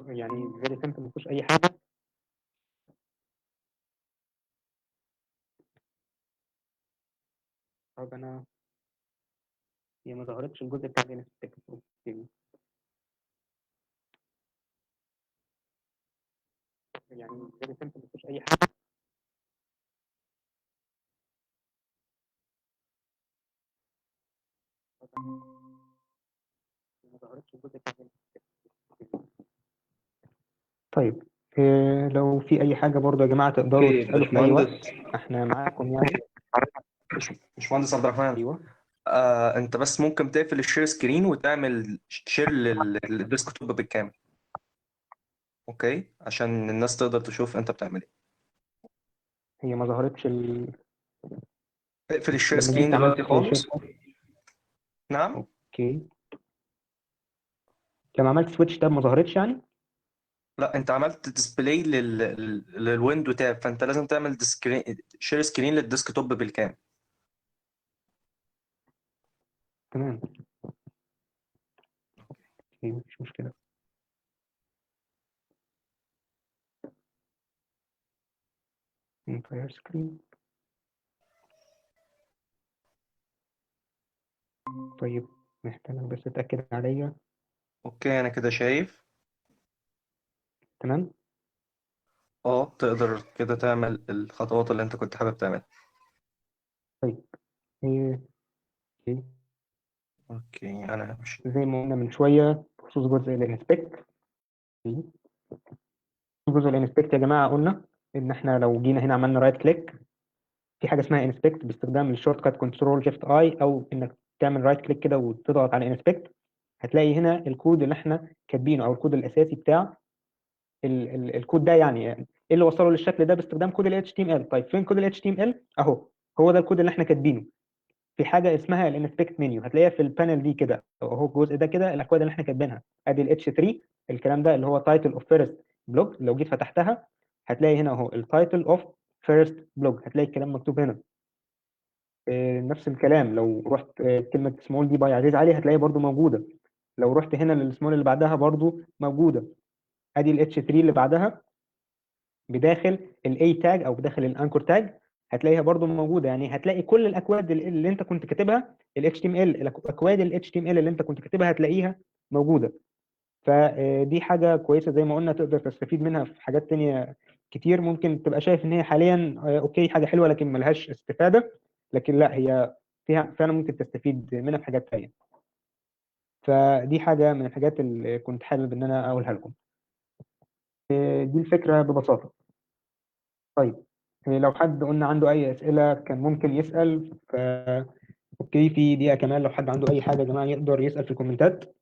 يعني فيري سمبل ما فيهوش اي حاجه. طب انا هي ما ظهرتش الجزء بتاع الانسبكت. اوكي. يعني فيري سمبل مفيش اي حاجه. ما ظهرتش الجزء الثاني. طيب لو في اي حاجه برضه يا جماعه تقدروا اوكي تسالوا في اي وقت، باشمهندس. احنا معاكم يعني. باشمهندس عبد الرحمن، ايوه انت بس ممكن تقفل الشير سكرين وتعمل شير للديسكتوب بالكامل، اوكي، عشان الناس تقدر تشوف انت بتعمل ايه. هي ما ظهرتش اقفل الشير لما سكرين جيت عملت دلوقتي شير. خالص. نعم. اوكي لما عملت سويتش تاب ما ظهرتش يعني. لا، انت عملت ديسبلاي للويندو تاب، فانت لازم تعمل شير سكرين للديسكتوب بالكامل. تمام اوكي مفيش مشكله. انتاير سكرين. طيب محتاج بس اتاكد عليا. اوكي، انا كده شايف. تمام اه، تقدر كده تعمل الخطوات اللي انت كنت حابب تعملها. طيب إيه، إيه، اوكي، انا همشي. زي ما قلنا من شويه بخصوص جزء الانسبكت. جزء الانسبكت يا جماعه قلنا ان احنا لو جينا هنا عملنا رايت كليك في حاجه اسمها انسبكت باستخدام الشورت كات كنترول شيفت اي، او انك تعمل رايت كليك كده وتضغط على انسبكت. هتلاقي هنا الكود اللي احنا كاتبينه او الكود الاساسي بتاع الكود ده، يعني ايه اللي وصله للشكل ده باستخدام كود ال HTML. طيب فين كود ال HTML اهو. هو ده الكود اللي احنا كاتبينه في حاجه اسمها الانسبكت منيو، هتلاقيها في البانل دي كده اهو. الجزء ده كده الاكواد اللي احنا كاتبينها ادي ال H3. الكلام ده اللي هو تايتل اوف فيرست بلوج. لو جيت فتحتها هتلاقي هنا اهو التايتل اوف فيرست بلوج، هتلاقي الكلام مكتوب هنا. نفس الكلام لو رحت كلمه سمول دي باي عزيز علي هتلاقيها برده موجوده. لو رحت هنا للسمول اللي بعدها برده موجوده. ادي ال H3 اللي بعدها بداخل الاي تاج او بداخل الانكور تاج هتلاقيها برضو موجوده. يعني هتلاقي كل الاكواد اللي انت كنت كاتبها ال HTML، الاكواد ال HTML اللي انت كنت كاتبها هتلاقيها موجوده. فدي حاجه كويسه زي ما قلنا، تقدر تستفيد منها في حاجات تانية كتير. ممكن تبقى شايف ان هي حاليا اوكي حاجه حلوه لكن ملهاش استفاده، لكن لا هي فيها فعلا ممكن تستفيد منها في حاجات تانية. فدي حاجه من الحاجات اللي كنت حابب ان انا اقولها لكم. دي الفكره ببساطه. طيب لو حد قلنا عنده أي أسئلة كان ممكن يسأل. أوكي في دقيقة كمان لو حد عنده أي حاجة يا جماعة يقدر يسأل في الكومنتات.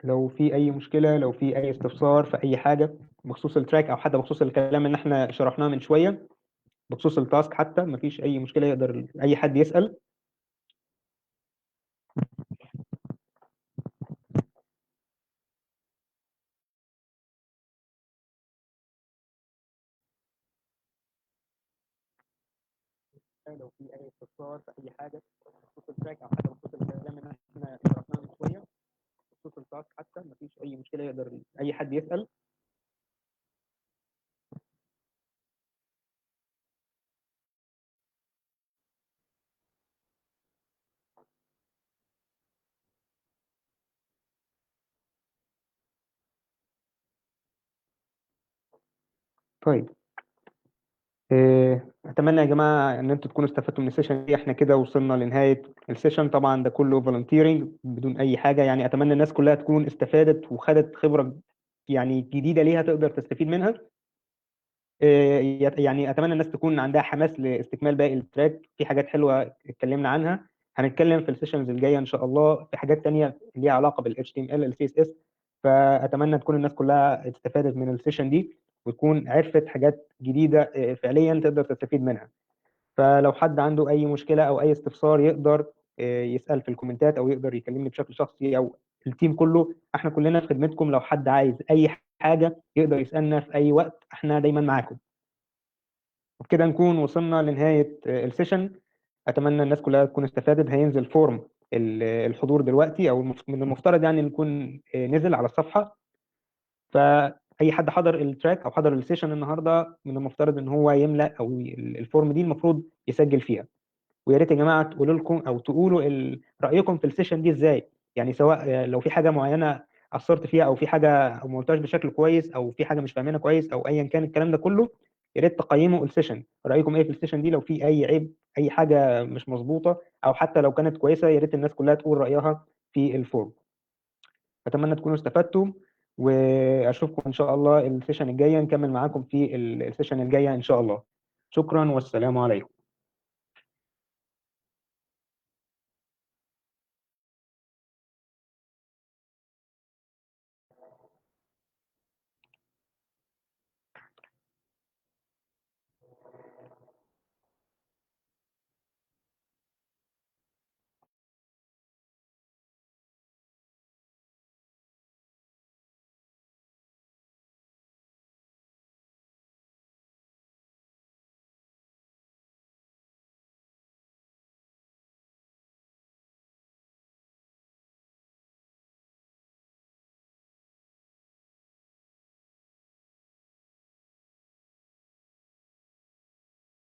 لو في أي مشكلة، لو في أي استفسار في أي حاجة بخصوص التراك أو حتى بخصوص الكلام اللي احنا شرحناه من شوية، بخصوص التاسك حتى مفيش أي مشكلة يقدر أي حد يسأل. لو في أي استفسار في أي حاجة بخصوص التراك أو حتى بخصوص الكلام اللي احنا شرحناه من شوية، بخصوص التاسك حتى مفيش أي مشكلة يقدر أي حد يسأل. طيب اتمنى يا جماعه ان انتوا تكونوا استفدتوا من السيشن دي. احنا كده وصلنا لنهايه السيشن، طبعا ده كله فولunteering بدون اي حاجه. يعني اتمنى الناس كلها تكون استفادت وخدت خبره يعني جديده ليها تقدر تستفيد منها. يعني اتمنى الناس تكون عندها حماس لاستكمال باقي التراك. في حاجات حلوه اتكلمنا عنها، هنتكلم في السيشنز الجايه ان شاء الله في حاجات تانية ليها علاقه بال HTML ال CSS. فاتمنى تكون الناس كلها استفادت من السيشن دي وتكون عرفت حاجات جديده فعليا تقدر تستفيد منها. فلو حد عنده اي مشكله او اي استفسار يقدر يسال في الكومنتات او يقدر يكلمني بشكل شخصي او التيم كله. احنا كلنا في خدمتكم، لو حد عايز اي حاجه يقدر يسالنا في اي وقت، احنا دايما معاكم. وبكده نكون وصلنا لنهايه السيشن. اتمنى الناس كلها تكون استفادت. هينزل فورم الحضور دلوقتي، او من المفترض يعني نكون نزل على الصفحه. ف اي حد حضر التراك او حضر السيشن النهارده من المفترض ان هو يملا او الفورم دي المفروض يسجل فيها. ويا ريت يا جماعه تقولوا لكم او تقولوا رايكم في السيشن دي ازاي، يعني سواء لو في حاجه معينه اثرت فيها او في حاجه او ما قلتهاش بشكل كويس او في حاجه مش فاهمينها كويس او ايا كان الكلام ده كله. يا ريت تقيموا السيشن، رايكم ايه في السيشن دي، لو في اي عيب اي حاجه مش مظبوطه او حتى لو كانت كويسه يا ريت الناس كلها تقول رايها في الفورم. اتمنى تكونوا استفدتوا، واشوفكم ان شاء الله السيشن الجايه، نكمل معاكم في السيشن الجايه ان شاء الله. شكرا والسلام عليكم.